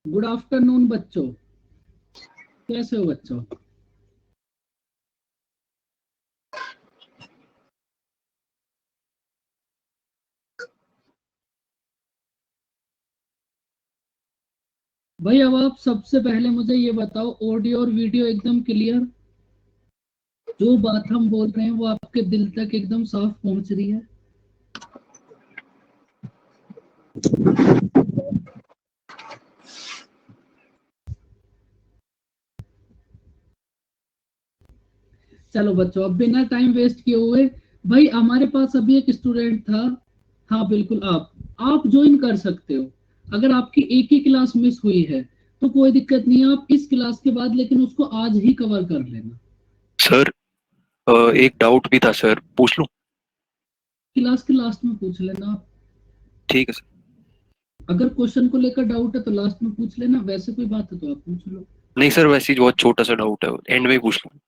Good afternoon बच्चों, कैसे हो बच्चों? भाई अब आप सबसे पहले मुझे ये बताओ, ऑडियो और वीडियो एकदम क्लियर? जो बात हम बोल रहे हैं वो आपके दिल तक एकदम साफ पहुंच रही है? चलो बच्चों, अब बिना टाइम वेस्ट किए हुए, भाई हमारे पास अभी एक स्टूडेंट था। हाँ बिल्कुल, आप ज्वाइन कर सकते हो। अगर आपकी एक ही क्लास मिस हुई है तो कोई दिक्कत नहीं है, आप इस क्लास के बाद लेकिन उसको आज ही कवर कर लेना। सर एक डाउट भी था सर, पूछ लूं? क्लास के लास्ट में पूछ लेना आप। ठीक है सर। अगर क्वेश्चन को लेकर डाउट है तो लास्ट में पूछ लेना, वैसे कोई बात है तो आप पूछ लो। नहीं सर, वैसे ही बहुत छोटा सा डाउट है, एंड में ही पूछ लूं?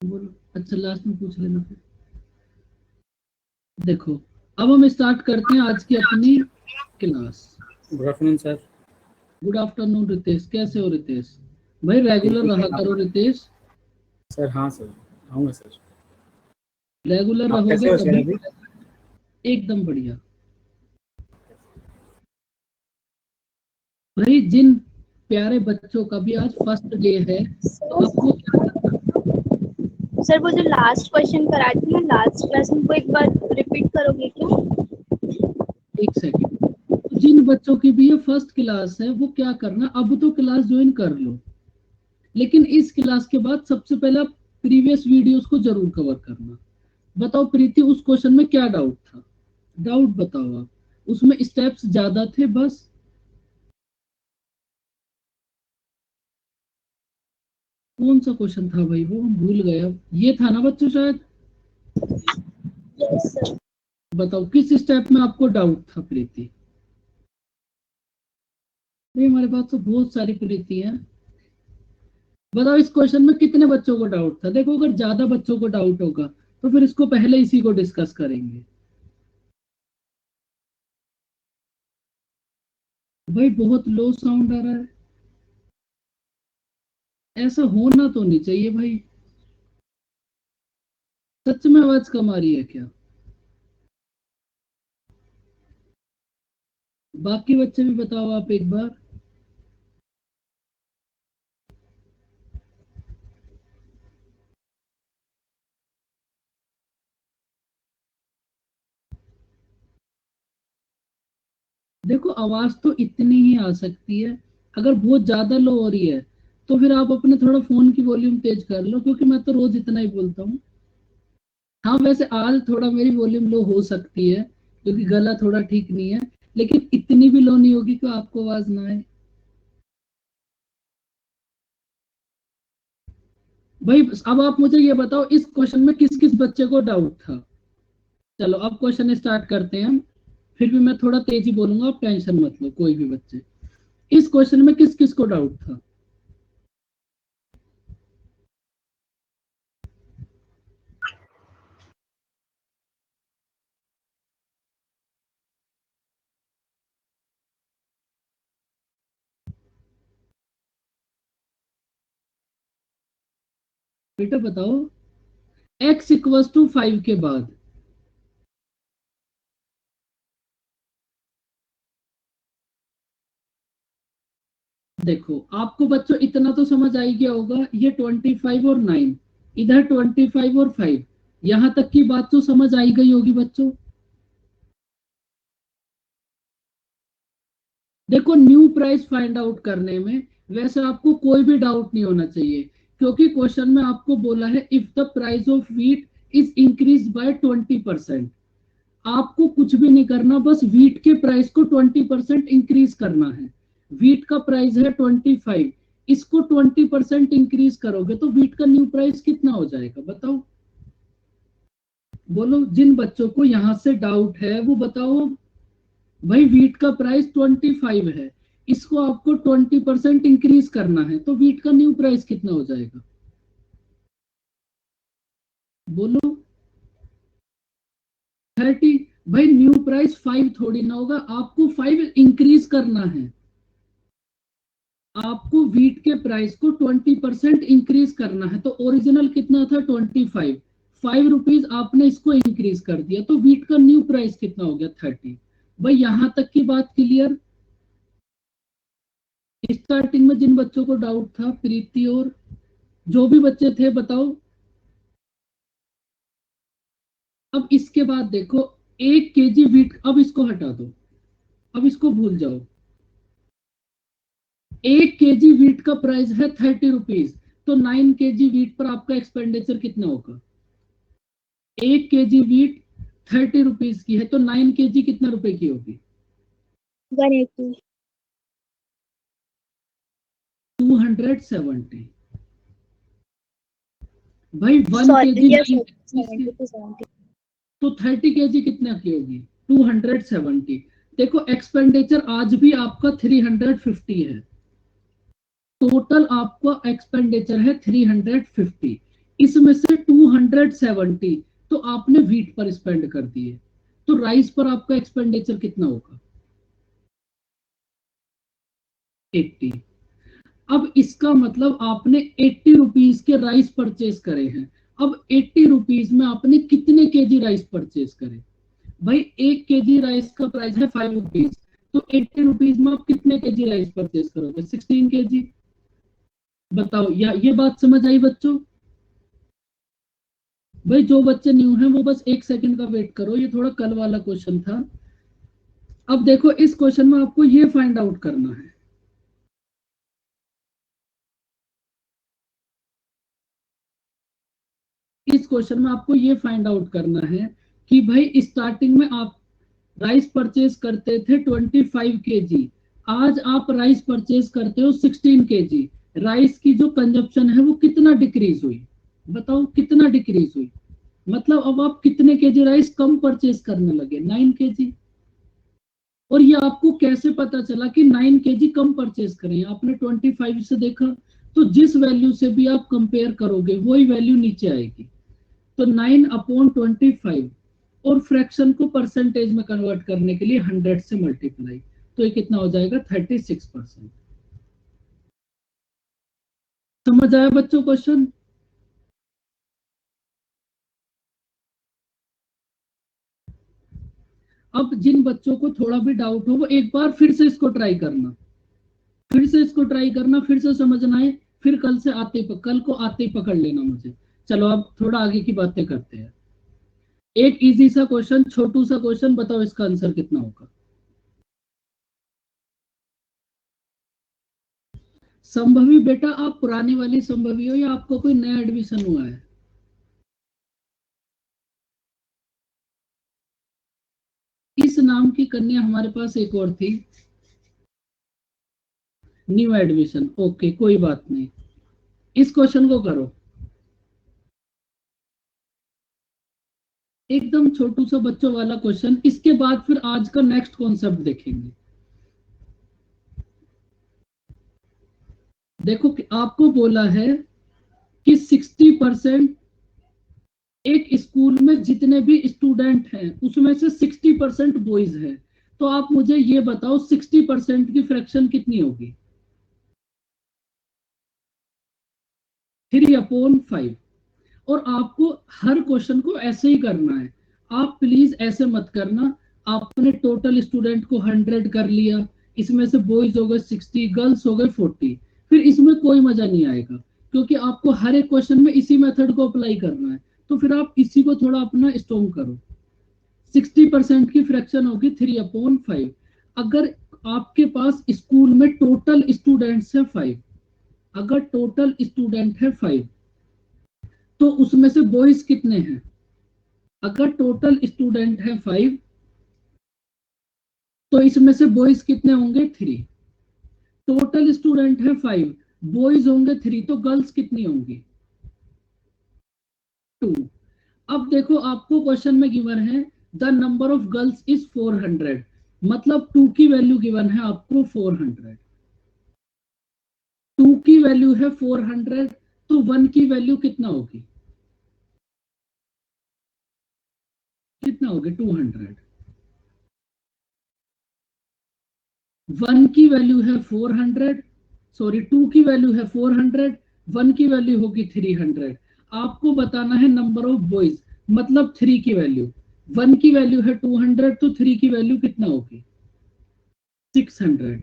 बोलो। अच्छा, लास्ट में पूछ लेना फिर। देखो, अब हम स्टार्ट करते हैं आज की अपनी class. Good afternoon sir. Good afternoon Ritesh, कैसे हो रितेश? भाई रेगुलर रहा करो रितेश। सर हाँ सर, आऊँगा सर। रेगुलर आप रहोगे कैसे हो सर तभी। अभी? एकदम बढ़िया। भाई जिन प्यारे बच्चों का भी आज फर्स्ट डे है, तो आपको सर वो जो लास्ट क्वेश्चन करा थी ना लास्ट क्लास में, वो एक बार रिपीट करोगे क्या? एक सेकेंड। जिन बच्चों की भी ये फर्स्ट क्लास है वो क्या करना, अब तो क्लास ज्वाइन कर लो, लेकिन इस क्लास के बाद सबसे पहले आप प्रीवियस वीडियोस को जरूर कवर करना। बताओ प्रीति, उस क्वेश्चन में क्या डाउट था? डाउट बताओ आप। उसमें स्टेप्स ज्यादा थे बस? कौन सा क्वेश्चन था भाई, वो हम भूल गए अब। ये था ना बच्चों शायद? Yes sir. बताओ किस स्टेप में आपको डाउट था प्रीति? नहीं, हमारे पास तो बहुत सारी प्रीति हैं। बताओ इस क्वेश्चन में कितने बच्चों को डाउट था? देखो अगर ज्यादा बच्चों को डाउट होगा तो फिर इसको पहले इसी को डिस्कस करेंगे। भाई बहुत लो साउंड आ रहा है, ऐसा होना तो नहीं चाहिए भाई। सच में आवाज कम आ रही है क्या? बाकी बच्चे भी बताओ आप एक बार। देखो आवाज तो इतनी ही आ सकती है, अगर बहुत ज्यादा लो हो रही है तो फिर आप अपने थोड़ा फोन की वॉल्यूम तेज कर लो, क्योंकि मैं तो रोज इतना ही बोलता हूँ। हाँ वैसे आज थोड़ा मेरी वॉल्यूम लो हो सकती है क्योंकि गला थोड़ा ठीक नहीं है, लेकिन इतनी भी लो नहीं होगी कि आपको आवाज ना आए। भाई अब आप मुझे ये बताओ इस क्वेश्चन में किस किस बच्चे को डाउट था? चलो अब क्वेश्चन स्टार्ट करते हैं हम। फिर भी मैं थोड़ा तेजी बोलूंगा, आप टेंशन मत लो कोई भी बच्चे। इस क्वेश्चन में किस किस को डाउट था? बेटा बताओ, x इक्वल्स टू 5 के बाद देखो आपको बच्चों इतना तो समझ आ ही गया होगा, ये 25 और 9, इधर 25 और 5, यहां तक की बात तो समझ आई गई होगी बच्चों। देखो न्यू प्राइस फाइंड आउट करने में वैसे आपको कोई भी डाउट नहीं होना चाहिए, क्योंकि क्वेश्चन में आपको बोला है if the price of wheat is increase by 20%। आपको कुछ भी नहीं करना, बस व्हीट के प्राइस को 20% इंक्रीज करना है। व्हीट का प्राइस है 25, इसको 20% इंक्रीज करोगे तो व्हीट का न्यू प्राइस कितना हो जाएगा बताओ? बोलो जिन बच्चों को यहां से डाउट है वो बताओ। भाई व्हीट का प्राइस 25 है, इसको आपको 20% इंक्रीज करना है तो व्हीट का न्यू प्राइस कितना हो जाएगा? बोलो। 30। भाई न्यू प्राइस 5 थोड़ी ना होगा, आपको 5 इंक्रीज करना है। आपको व्हीट के प्राइस को 20% इंक्रीज करना है, तो ओरिजिनल कितना था 25, 5 रुपीज आपने इसको इंक्रीज कर दिया तो व्हीट का न्यू प्राइस कितना हो गया 30। भाई यहां तक की बात क्लियर? स्टार्टिंग में जिन बच्चों को डाउट था, प्रीति और जो भी बच्चे थे बताओ। अब इसके बाद देखो 1 kg व्हीट, अब इसको हटा दो, अब इसको भूल जाओ। 1 kg व्हीट का प्राइस है 30 रुपीज, तो 9 kg व्हीट पर आपका एक्सपेंडिचर कितना होगा? 1 kg व्हीट 30 रुपीज की है तो 9 kg कितना रुपए की होगी? 180। 270। भाई 1 सॉरी kg यस 9 70 to 70। तो 30 kg कितना की होगी? 270। देखो एक्सपेंडिचर आज भी आपका 350 है, टोटल आपका एक्सपेंडिचर है 350, इसमें से 270 तो आपने व्हीट पर स्पेंड कर दिए, तो राइस पर आपका एक्सपेंडिचर कितना होगा? 80। अब इसका मतलब आपने 80 रुपीज के राइस परचेज करे हैं। अब 80 रुपीज में आपने कितने केजी राइस परचेज करे? भाई 1 kg राइस का प्राइस है 5 रुपीज, तो 80 रुपीज में आप कितने केजी राइस परचेज करोगे? 16 kg। बताओ या ये बात समझ आई बच्चों? भाई जो बच्चे न्यू हैं वो बस 1 सेकंड का वेट करो, ये थोड़ा कल वाला क्वेश्चन था। अब देखो इस क्वेश्चन में आपको ये फाइंड आउट करना है, इस क्वेश्चन में आपको ये फाइंड आउट करना है कि भाई स्टार्टिंग में आप राइस परचेज करते थे 25 kg, आज आप राइस परचेज करते हो 16 kg, राइस की जो कंजप्शन है वो कितना डिक्रीज हुई, बताओ कितना डिक्रीज हुई, मतलब अब आप कितने केजी राइस कम परचेज करने लगे, 9 kg। और ये आपको कैसे पता चला कि 9 kg कम परचेज करें, आपने 25 से देखा, तो जिस वैल्यू से भी आप कंपेयर करोगे वही वैल्यू नीचे आएगी। तो 9/25 और फ्रैक्शन को परसेंटेज में कन्वर्ट करने के लिए 100 से मल्टीप्लाई, तो ये कितना हो जाएगा 36%। समझ आया बच्चों क्वेश्चन? अब जिन बच्चों को थोड़ा भी डाउट हो वो एक बार फिर से इसको ट्राई करना, फिर से इसको ट्राई करना, फिर से समझना है, फिर कल को आते ही पकड़ लेना मुझे। चलो अब थोड़ा आगे की बातें करते हैं। एक इजी सा क्वेश्चन, छोटू सा क्वेश्चन, बताओ इसका आंसर कितना होगा। संभवी बेटा आप पुरानी वाली संभवी हो या आपको कोई नया एडमिशन हुआ है? इस नाम की कन्या हमारे पास एक और थी, न्यू एडमिशन, ओके कोई बात नहीं। इस क्वेश्चन को करो, एकदम छोटू सा बच्चों वाला क्वेश्चन, इसके बाद फिर आज का नेक्स्ट कॉन्सेप्ट देखेंगे। देखो कि आपको बोला है कि 60% एक स्कूल में जितने भी स्टूडेंट हैं उसमें से 60% बॉयज है, तो आप मुझे ये बताओ 60% की फ्रैक्शन कितनी होगी? 3/5। और आपको हर क्वेश्चन को ऐसे ही करना है, आप प्लीज ऐसे मत करना, आपने टोटल स्टूडेंट को 100 कर लिया, इसमें से बॉयज हो गए 60, गर्ल्स हो गए 40, फिर इसमें कोई मजा नहीं आएगा, क्योंकि आपको हर एक क्वेश्चन में इसी मेथड को अप्लाई करना है। तो फिर आप इसी को थोड़ा अपना स्ट्रॉन्ग करो। 60% की फ्रैक्शन होगी 3/5। अगर आपके पास स्कूल में टोटल स्टूडेंट्स है 5, अगर टोटल स्टूडेंट है 5, तो उसमें से बॉयज कितने हैं? अगर टोटल स्टूडेंट है 5, तो इसमें से बॉयज कितने होंगे? 3। टोटल स्टूडेंट है 5, बॉयज होंगे 3, तो गर्ल्स कितनी होंगी? 2। अब देखो आपको क्वेश्चन में गिवन है the number of girls is 400, मतलब 2 की वैल्यू गिवन है आपको 400, 2 की वैल्यू है 400, तो 1 की वैल्यू कितना होगी? कितना होगी? 200। 1 की वैल्यू है 400, सॉरी 2 की वैल्यू है 400, 1 की वैल्यू होगी 300। आपको बताना है नंबर ऑफ बॉयज, मतलब 3 की वैल्यू, 1 की वैल्यू है 200, तो 3 की वैल्यू कितना होगी? 600।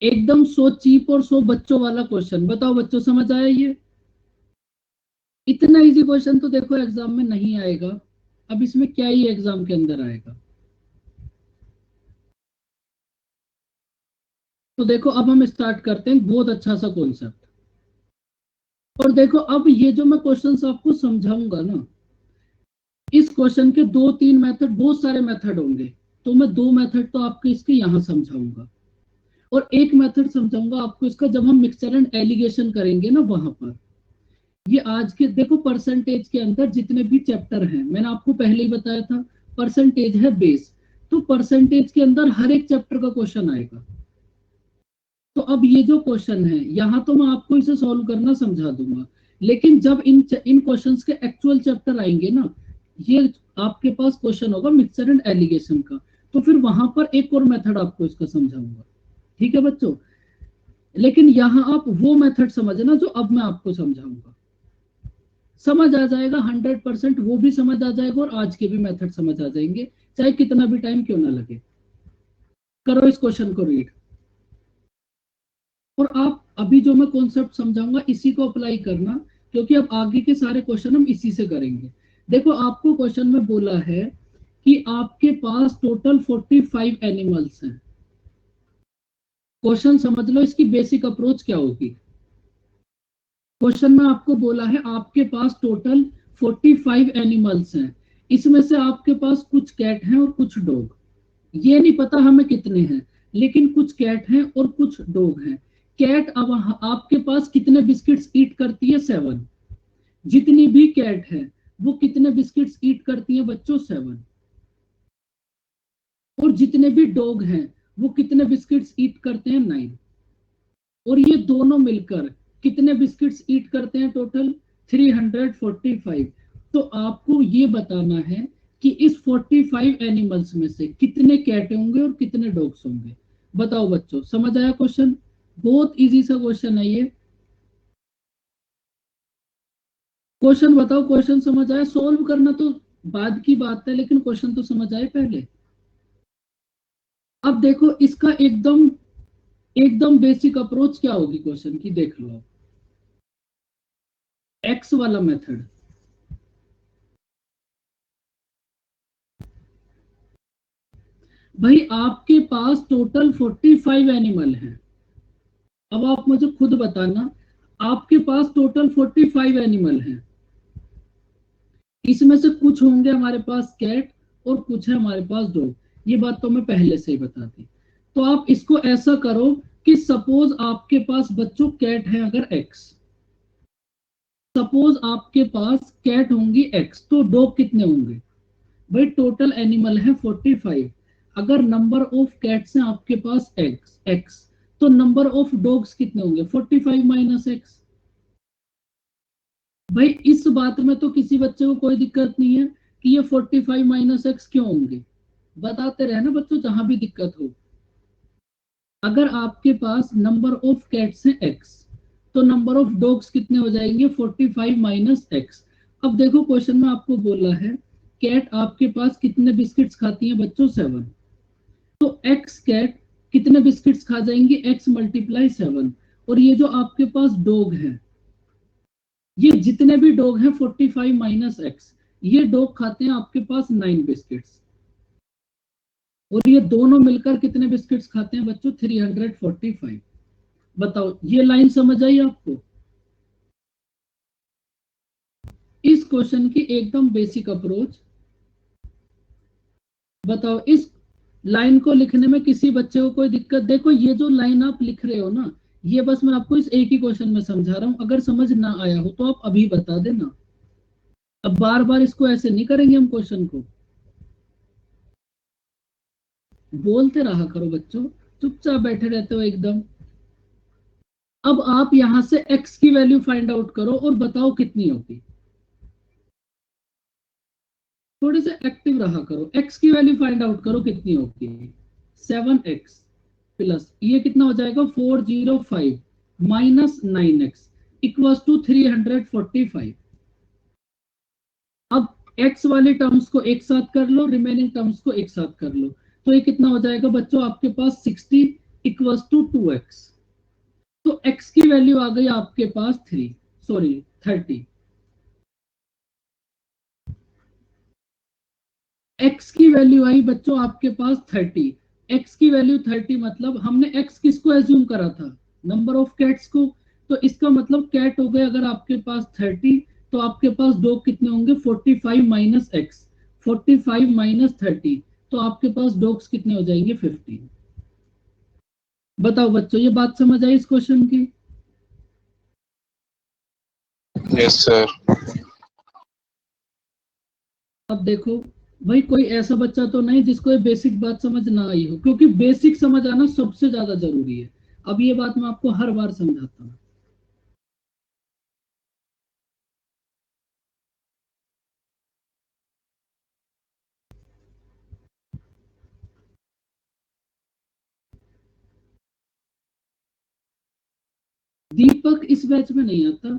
एकदम सो चीप और सो बच्चों वाला क्वेश्चन, बताओ बच्चों समझ आया? ये इतना इजी क्वेश्चन तो देखो एग्जाम में नहीं आएगा, अब इसमें क्या ही एग्जाम के अंदर आएगा। तो देखो अब हम स्टार्ट करते हैं, बहुत अच्छा सा कॉन्सेप्ट। और देखो अब ये जो मैं क्वेश्चंस आपको समझाऊंगा ना, इस क्वेश्चन के 2-3 मेथड, बहुत सारे मेथड होंगे, तो मैं 2 मेथड तो आपके इसके यहाँ समझाऊंगा, और एक मेथड समझाऊंगा आपको इसका जब हम मिक्सचर एंड एलिगेशन करेंगे ना वहां पर। ये आज के देखो परसेंटेज के अंदर जितने भी चैप्टर हैं, मैंने आपको पहले ही बताया था, परसेंटेज है बेस, तो परसेंटेज के अंदर हर एक चैप्टर का क्वेश्चन आएगा। तो अब ये जो क्वेश्चन है यहाँ तो मैं आपको इसे सॉल्व करना समझा दूंगा, लेकिन जब इन क्वेश्चंस के एक्चुअल चैप्टर आएंगे ना, ये आपके पास क्वेश्चन होगा मिक्सचर एंड एलिगेशन का, तो फिर वहां पर एक और मेथड आपको इसका समझाऊंगा, ठीक है बच्चों? लेकिन यहाँ आप वो मेथड समझना जो अब मैं आपको समझाऊंगा, समझ आ जाएगा 100%, वो भी समझ आ जाएगा और आज के भी मेथड समझ आ जाएंगे, चाहे कितना भी टाइम क्यों ना लगे। करो इस क्वेश्चन को रीड, और आप अभी जो मैं कॉन्सेप्ट समझाऊंगा इसी को अप्लाई करना, क्योंकि अब आगे के सारे क्वेश्चन हम इसी से करेंगे। देखो आपको क्वेश्चन में बोला है कि आपके पास टोटल 45 एनिमल्स हैं। क्वेश्चन समझ लो इसकी बेसिक अप्रोच क्या होगी। क्वेश्चन में आपको बोला है आपके पास टोटल 45 एनिमल्स हैं, इसमें से आपके पास कुछ कैट हैं और कुछ डॉग। ये नहीं पता हमें कितने हैं, लेकिन कुछ कैट हैं और कुछ डॉग हैं। कैट अब आपके पास कितने बिस्किट्स ईट करती है? 7। जितनी भी कैट है वो कितने बिस्किट्स ईट करती है बच्चों? 7। और जितने भी डॉग हैं वो कितने बिस्किट्स ईट करते हैं? 9। और ये दोनों मिलकर कितने बिस्किट्स ईट करते हैं? टोटल 345। तो आपको ये बताना है कि इस 45 एनिमल्स में से कितने कैट होंगे और कितने डॉग्स होंगे। बताओ बच्चों, समझ आया क्वेश्चन? बहुत इजी सा क्वेश्चन है ये। क्वेश्चन बताओ, क्वेश्चन समझ आया? सोल्व करना तो बाद की बात है, लेकिन क्वेश्चन तो समझ आए पहले। अब देखो इसका एकदम बेसिक अप्रोच क्या होगी क्वेश्चन की, देख लो आप। एक्स वाला मेथड, भाई आपके पास टोटल 45 एनिमल हैं। अब आप मुझे खुद बताना, आपके पास टोटल 45 एनिमल हैं, इसमें से कुछ होंगे हमारे पास कैट और कुछ है हमारे पास डॉग। ये बात तो मैं पहले से ही बता दी। तो आप इसको ऐसा करो कि सपोज आपके पास बच्चों कैट है अगर x, सपोज आपके पास कैट होंगी x, तो डॉग कितने होंगे? भाई टोटल एनिमल है 45। अगर नंबर ऑफ कैट्स हैं आपके पास x, तो नंबर ऑफ डॉग्स कितने होंगे? 45 माइनस x। भाई इस बात में तो किसी बच्चे को कोई दिक्कत नहीं है कि ये 45 माइनस x क्यों होंगे। बताते रहे ना बच्चों जहां भी दिक्कत हो। अगर आपके पास नंबर ऑफ कैट्स है x, तो नंबर ऑफ डॉग्स कितने हो जाएंगे? 45 माइनस x। अब देखो क्वेश्चन में आपको बोला है कैट आपके पास कितने बिस्किट्स खाती हैं बच्चों? 7। तो x कैट कितने बिस्किट्स खा जाएंगे? x multiply 7। और ये जो आपके पास डॉग है, ये जितने भी डॉग हैं 45 माइनस x, ये डॉग खाते हैं आपके पास 9 बिस्किट्स। और ये दोनों मिलकर कितने बिस्किट्स खाते हैं बच्चों? 345। बताओ ये लाइन समझ आई आपको? इस क्वेश्चन की एकदम बेसिक अप्रोच। बताओ इस लाइन को लिखने में किसी बच्चे को कोई दिक्कत? देखो ये जो लाइन आप लिख रहे हो ना, ये बस मैं आपको इस एक ही क्वेश्चन में समझा रहा हूं। अगर समझ ना आया हो तो आप अभी बता देना। अब बार बार इसको ऐसे नहीं करेंगे हम क्वेश्चन को। बोलते रहा करो बच्चों, चुपचाप बैठे रहते हो एकदम। अब आप यहां से x की वैल्यू फाइंड आउट करो और बताओ कितनी होगी। थोड़े से एक्टिव रहा करो। x की वैल्यू फाइंड आउट करो कितनी होगी। 7x प्लस ये कितना हो जाएगा? 405 माइनस 9x इक्वल टू 345। अब x वाले टर्म्स को एक साथ कर लो, रिमेनिंग टर्म्स को एक साथ कर लो, तो ये कितना हो जाएगा बच्चों? आपके पास 60 इक्वल टू 2x। तो x की वैल्यू आ गई आपके पास 30। x की वैल्यू आई बच्चों आपके पास 30। x की वैल्यू 30 मतलब हमने x किसको एज्यूम करा था? नंबर ऑफ कैट्स को। तो इसका मतलब कैट हो गए अगर आपके पास 30, तो आपके पास डॉग कितने होंगे? 45 माइनस x, 45 माइनस 30, तो आपके पास डॉग्स कितने हो जाएंगे? 15। बताओ बच्चों ये बात समझ आई इस क्वेश्चन की? Yes sir. अब देखो भाई कोई ऐसा बच्चा तो नहीं जिसको ये बेसिक बात समझ ना आई हो, क्योंकि बेसिक समझ आना सबसे ज्यादा जरूरी है। अब ये बात मैं आपको हर बार समझाता हूँ। दीपक इस बैच में नहीं आता।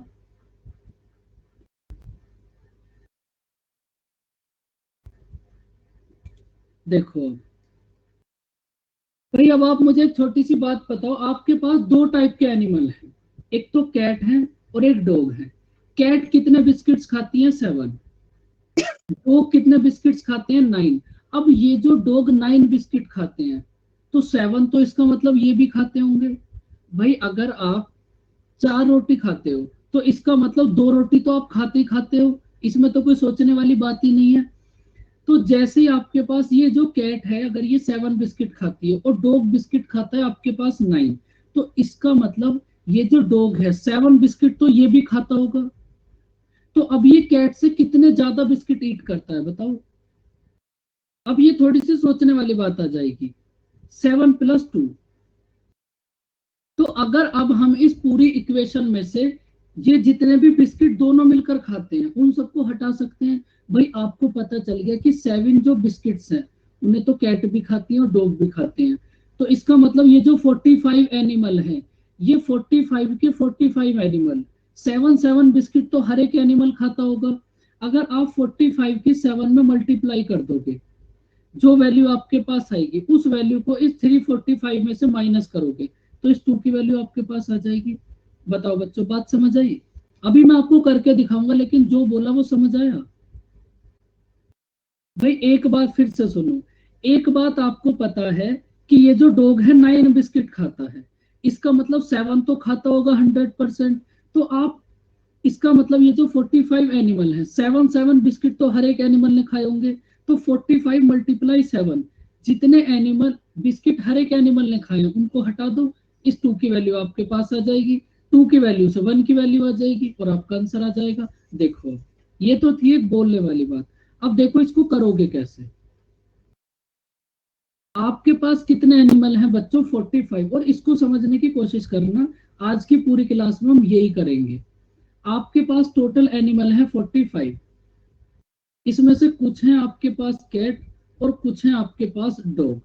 देखो भाई अब आप मुझे एक छोटी सी बात बताओ, आपके पास दो टाइप के एनिमल हैं, एक तो कैट है और एक डॉग है। कैट कितने बिस्किट्स खाती है? 7। डॉग कितने बिस्किट्स खाते हैं? 9। अब ये जो डॉग 9 बिस्किट खाते हैं, तो 7 तो इसका मतलब ये भी खाते होंगे। भाई अगर आप 4 रोटी खाते हो तो इसका मतलब 2 रोटी तो आप खाते ही खाते हो, इसमें तो कोई सोचने वाली बात ही नहीं है। तो जैसे ही आपके पास ये जो कैट है, अगर ये 7 बिस्किट खाती है और डॉग बिस्किट खाता है आपके पास 9, तो इसका मतलब ये जो डॉग है 7 बिस्किट तो ये भी खाता होगा। तो अब ये कैट से कितने ज्यादा बिस्किट ईट करता है बताओ। अब ये थोड़ी सी सोचने वाली बात आ जाएगी। 7 + 2। तो अगर अब हम इस पूरी इक्वेशन में से ये जितने भी बिस्किट दोनों मिलकर खाते हैं उन सबको हटा सकते हैं। भाई आपको पता चल गया कि 7 जो बिस्किट्स हैं उन्हें तो कैट भी खाती है और डॉग भी खाते हैं। तो इसका मतलब ये जो 45 एनिमल है, ये 45 के 45 एनिमल, 7 बिस्किट तो हर एक एनिमल खाता होगा। अगर आप 45 की 7 में मल्टीप्लाई कर दोगे, जो वैल्यू आपके पास आएगी उस वैल्यू को इस 345 में से माइनस करोगे तो इस 2 की वैल्यू आपके पास आ जाएगी। बताओ बच्चों, बात समझ आई? अभी मैं आपको करके दिखाऊंगा, लेकिन जो बोला वो समझ आया? भाई एक बात फिर से सुनो। एक बात आपको पता है कि ये जो डॉग है 9 बिस्किट खाता है, इसका मतलब 7 तो खाता होगा 100%। तो आप इसका मतलब ये जो 45 एनिमल है, 7 बिस्किट तो हर एक एनिमल ने खाए होंगे। तो 45 × 7, जितने एनिमल बिस्किट हर एक एनिमल ने खाए उनको हटा दो, इस 2 की वैल्यू आपके पास आ जाएगी। 2 की वैल्यू से 1 की वैल्यू आ जाएगी और आपका आंसर आ जाएगा। देखो ये तो थी एक बोलने वाली बात। अब देखो इसको करोगे कैसे। आपके पास कितने एनिमल हैं बच्चों? 45। और इसको समझने की कोशिश करना, आज की पूरी क्लास में हम यही करेंगे। आपके पास टोटल एनिमल है 45। इसमें से कुछ हैं आपके पास कैट और कुछ हैं आपके पास डॉग।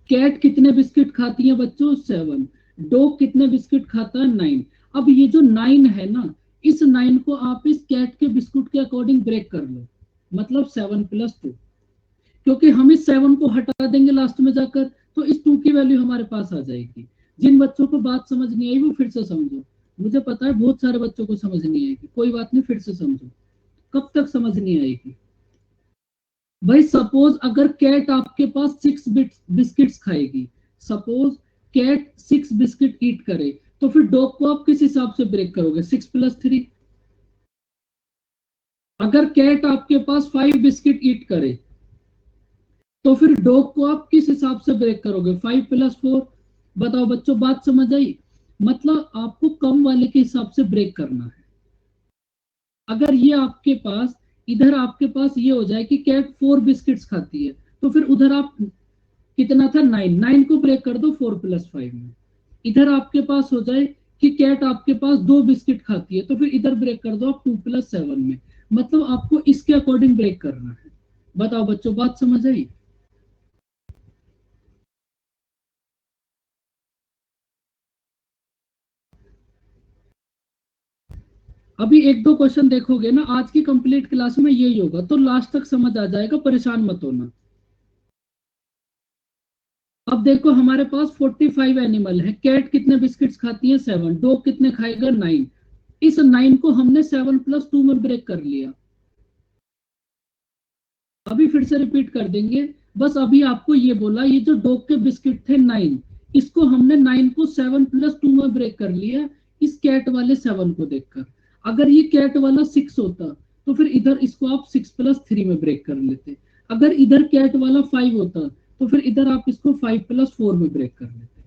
कैट कितने बिस्किट खाती है बच्चों? 7। डॉग कितने बिस्किट खाता है? 9। अब ये जो 9 है ना, इस 9 को आप इस कैट के बिस्कुट के अकॉर्डिंग ब्रेक कर लो, मतलब 7 + 2। क्योंकि हम इस 7 को हटा देंगे लास्ट में जाकर, तो इस 2 की वैल्यू हमारे पास आ जाएगी। जिन बच्चों को बात समझ नहीं आई वो फिर से समझो। मुझे पता है बहुत सारे बच्चों को समझ नहीं आएगी, कोई बात नहीं, फिर से समझो। कब तक समझ नहीं आएगी? भाई सपोज अगर कैट आपके पास 6 बिस्किट्स खाएगी, सपोज कैट 6 बिस्किट ईट करे, तो फिर डॉग को आप किस हिसाब से ब्रेक करोगे? 6 + 3। अगर कैट आपके पास 5 बिस्किट ईट करे तो फिर डॉग को आप किस हिसाब से ब्रेक करोगे? 5 + 4। बताओ बच्चों, बात समझ आई? मतलब आपको कम वाले के हिसाब से ब्रेक करना है। अगर ये आपके पास, इधर आपके पास ये हो जाए कि कैट 4 बिस्किट्स खाती है, तो फिर उधर आप कितना था? 9 को ब्रेक कर दो 4 + 5 में। इधर आपके पास हो जाए कि कैट आपके पास 2 बिस्किट खाती है, तो फिर इधर ब्रेक कर दो आप 2 + 7 में। मतलब आपको इसके अकॉर्डिंग ब्रेक करना है। बताओ बच्चों, बात समझ आई? अभी 1-2 क्वेश्चन देखोगे ना, आज की कंप्लीट क्लास में यही होगा, तो लास्ट तक समझ आ जाएगा, परेशान मत होना। अब देखो हमारे पास 45 एनिमल है। कैट कितने बिस्किट्स खाती है? 7। डॉग कितने खाएगा? 9। इस 9 को हमने 7 + 2 में ब्रेक कर लिया। अभी फिर से रिपीट कर देंगे। बस अभी आपको ये बोला, ये जो डॉग के बिस्किट थे 9, इसको हमने 9 को 7 + 2 में ब्रेक कर लिया इस कैट वाले 7 को देखकर। अगर ये कैट वाला 6 होता तो फिर इधर इसको आप 6 + 3 में ब्रेक कर लेते। अगर इधर कैट वाला 5 होता तो फिर इधर आप इसको 5 + 4 में ब्रेक कर लेते।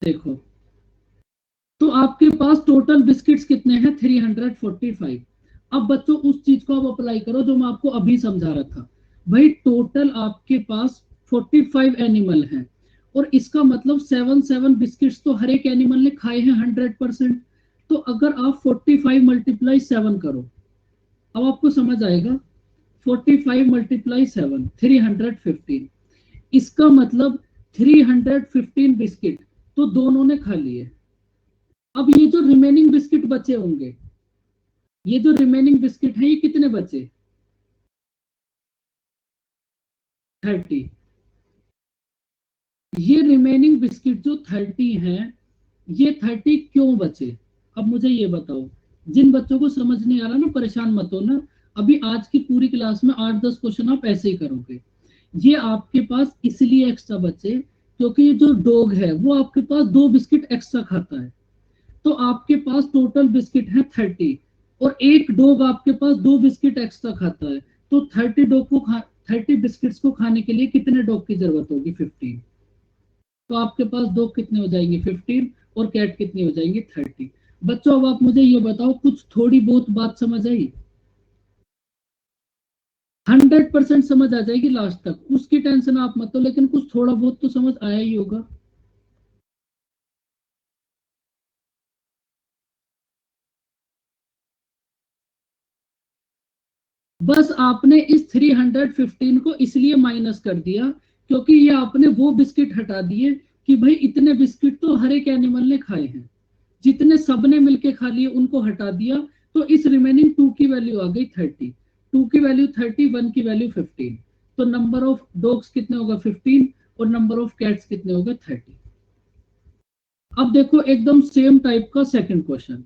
देखो तो आपके पास टोटल बिस्किट्स कितने हैं? 345। अब बच्चों उस चीज को आप अप्लाई करो जो मैं आपको अभी समझा रहा था। भाई टोटल आपके पास 45 एनिमल हैं और इसका मतलब 7 बिस्किट्स तो हर एक एनिमल ने खाए हैं 100%। तो अगर आप 45 × 7 करो, अब आपको समझ आएगा। 45 × 7 315। इसका मतलब 315 बिस्किट तो दोनों ने खा लिए। अब ये जो रिमेनिंग बिस्किट बचे होंगे, ये जो रिमेनिंग बिस्किट है, ये कितने बचे? 30। ये रिमेनिंग बिस्किट जो 30 हैं, ये 30 क्यों बचे? अब मुझे ये बताओ। जिन बच्चों को समझ नहीं आ रहा ना, परेशान मत हो ना। अभी आज की पूरी क्लास में 8-10 क्वेश्चन आप ऐसे ही करोगे। ये आपके पास इसलिए एक्स्ट्रा बचे क्योंकि ये जो डॉग है वो आपके पास 2 बिस्किट एक्स्ट्रा खाता है, तो आपके पास टोटल बिस्किट है 30, और एक डॉग आपके पास 2 बिस्किट एक्स्ट्रा खाता है, तो 30 बिस्किट्स को खाने के लिए कितने डॉग की जरूरत होगी? 15। तो आपके पास डॉग कितने हो जाएंगे? 15, और कैट कितनी हो जाएंगी? 30। बच्चों अब आप मुझे ये बताओ, कुछ थोड़ी बहुत बात समझ आई? 100% समझ आ जाएगी लास्ट तक, उसकी टेंशन आप मत लो, लेकिन कुछ थोड़ा बहुत तो समझ आया ही होगा। बस आपने इस 315 को इसलिए माइनस कर दिया क्योंकि ये आपने वो बिस्किट हटा दिए कि भाई इतने बिस्किट तो हर एक एनिमल ने खाए हैं, जितने सबने मिलके खा लिए उनको हटा दिया, तो इस रिमेनिंग 2 की वैल्यू आ गई 30, 2 की वैल्यू 30, 1 की वैल्यू 15, तो नंबर ऑफ डॉग्स कितने होगा? 15, और नंबर ऑफ कैट्स कितने होगा? 30। अब देखो एकदम सेम टाइप का सेकंड क्वेश्चन,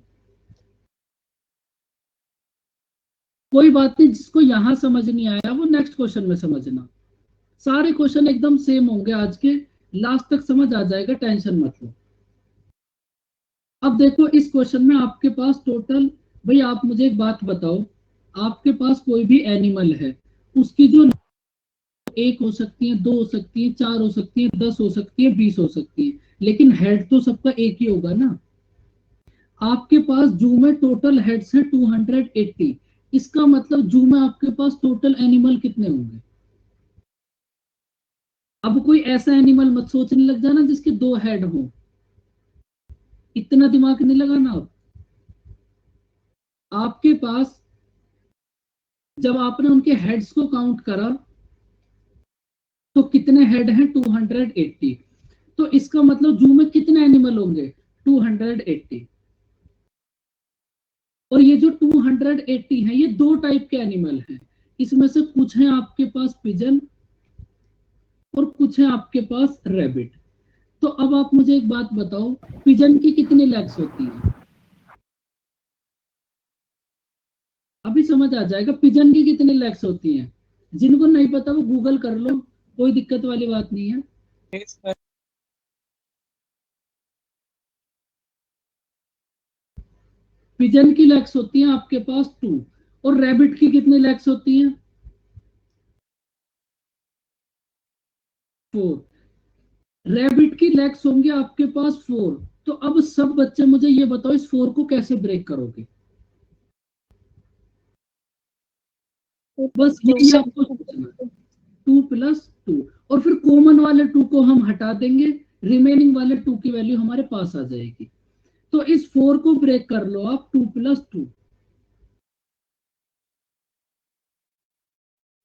कोई बात नहीं, जिसको यहां समझ नहीं आया वो नेक्स्ट क्वेश्चन में समझना, सारे क्वेश्चन एकदम सेम होंगे आज के, लास्ट तक समझ आ जाएगा, टेंशन मत लो। अब देखो इस क्वेश्चन में आपके पास टोटल, भाई आप मुझे एक बात बताओ, आपके पास कोई भी एनिमल है, उसकी जो 1 हो सकती है, 2 हो सकती है, 4 हो सकती है, 10 हो सकती है, 20 हो सकती है, लेकिन हेड तो सबका एक ही होगा ना। आपके पास जू में टोटल हेड्स है 280, इसका मतलब जू में आपके पास टोटल एनिमल कितने होंगे? अब कोई ऐसा एनिमल मत सोचने लग जाना जिसके 2 हेड हो, इतना दिमाग नहीं लगाना। अब आपके पास जब आपने उनके हेड्स को काउंट करा तो कितने हेड हैं? 280, तो इसका मतलब जू में कितने एनिमल होंगे? 280। और ये जो 280 है ये 2 टाइप के एनिमल हैं, इसमें से कुछ है आपके पास पिजन और कुछ है आपके पास रैबिट। तो अब आप मुझे एक बात बताओ, पिजन की कितनी लेग्स होती है? अभी समझ आ जाएगा पिजन की कितनी लेग्स होती हैं, जिनको नहीं पता वो गूगल कर लो, कोई दिक्कत वाली बात नहीं है। पिजन की लेग्स होती हैं आपके पास 2, और रैबिट की कितनी लेग्स होती हैं? 4। रैबिट की लेग्स होंगे आपके पास 4, तो अब सब बच्चे मुझे ये बताओ इस 4 को कैसे ब्रेक करोगे? बस यही आपको सोचना है, 2 + 2, और फिर कॉमन वाले 2 को हम हटा देंगे, रिमेनिंग वाले 2 की वैल्यू हमारे पास आ जाएगी। तो इस 4 को ब्रेक कर लो आप 2 + 2।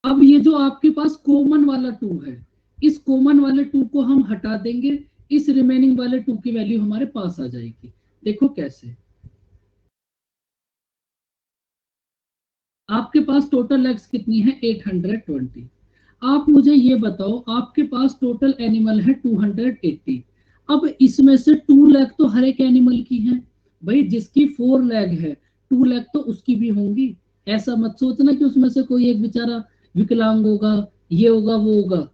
अब ये जो आपके पास कॉमन वाला 2 है, इस कॉमन वाले 2 को हम हटा देंगे, इस रिमेनिंग वाले 2 की वैल्यू हमारे पास आ जाएगी। देखो कैसे, आपके पास टोटल लेग्स कितनी है? 820। आप मुझे ये बताओ, आपके पास टोटल एनिमल है 280, अब इसमें से 2 लेग तो हर एक एनिमल की है, भाई जिसकी 4 लेग है 2 लेग तो उसकी भी होंगी। ऐसा मत सोचना कि उसमें से कोई एक बेचारा विकलांग होगा, ये होगा वो होगा,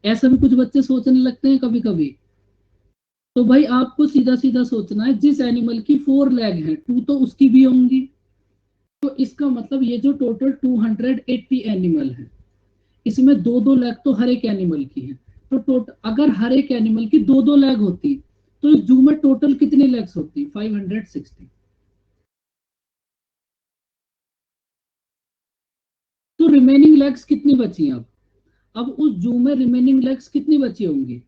ऐसा भी कुछ बच्चे सोचने लगते हैं कभी कभी। तो भाई आपको सीधा सीधा सोचना है, जिस एनिमल की 4 लेग है 2 तो उसकी भी होंगी, तो इसका मतलब ये जो टोटल 280 एनिमल है, इसमें 2-2 लेग तो हर एक एनिमल की है, तो टोटल अगर हर एक एनिमल की 2-2 लेग होती तो इस जू में टोटल कितनी लेग्स होती? 560। तो रिमेनिंग लेग्स कितनी बची? अब उस जू में रिमेनिंग लेग्स कितनी बची होंगी?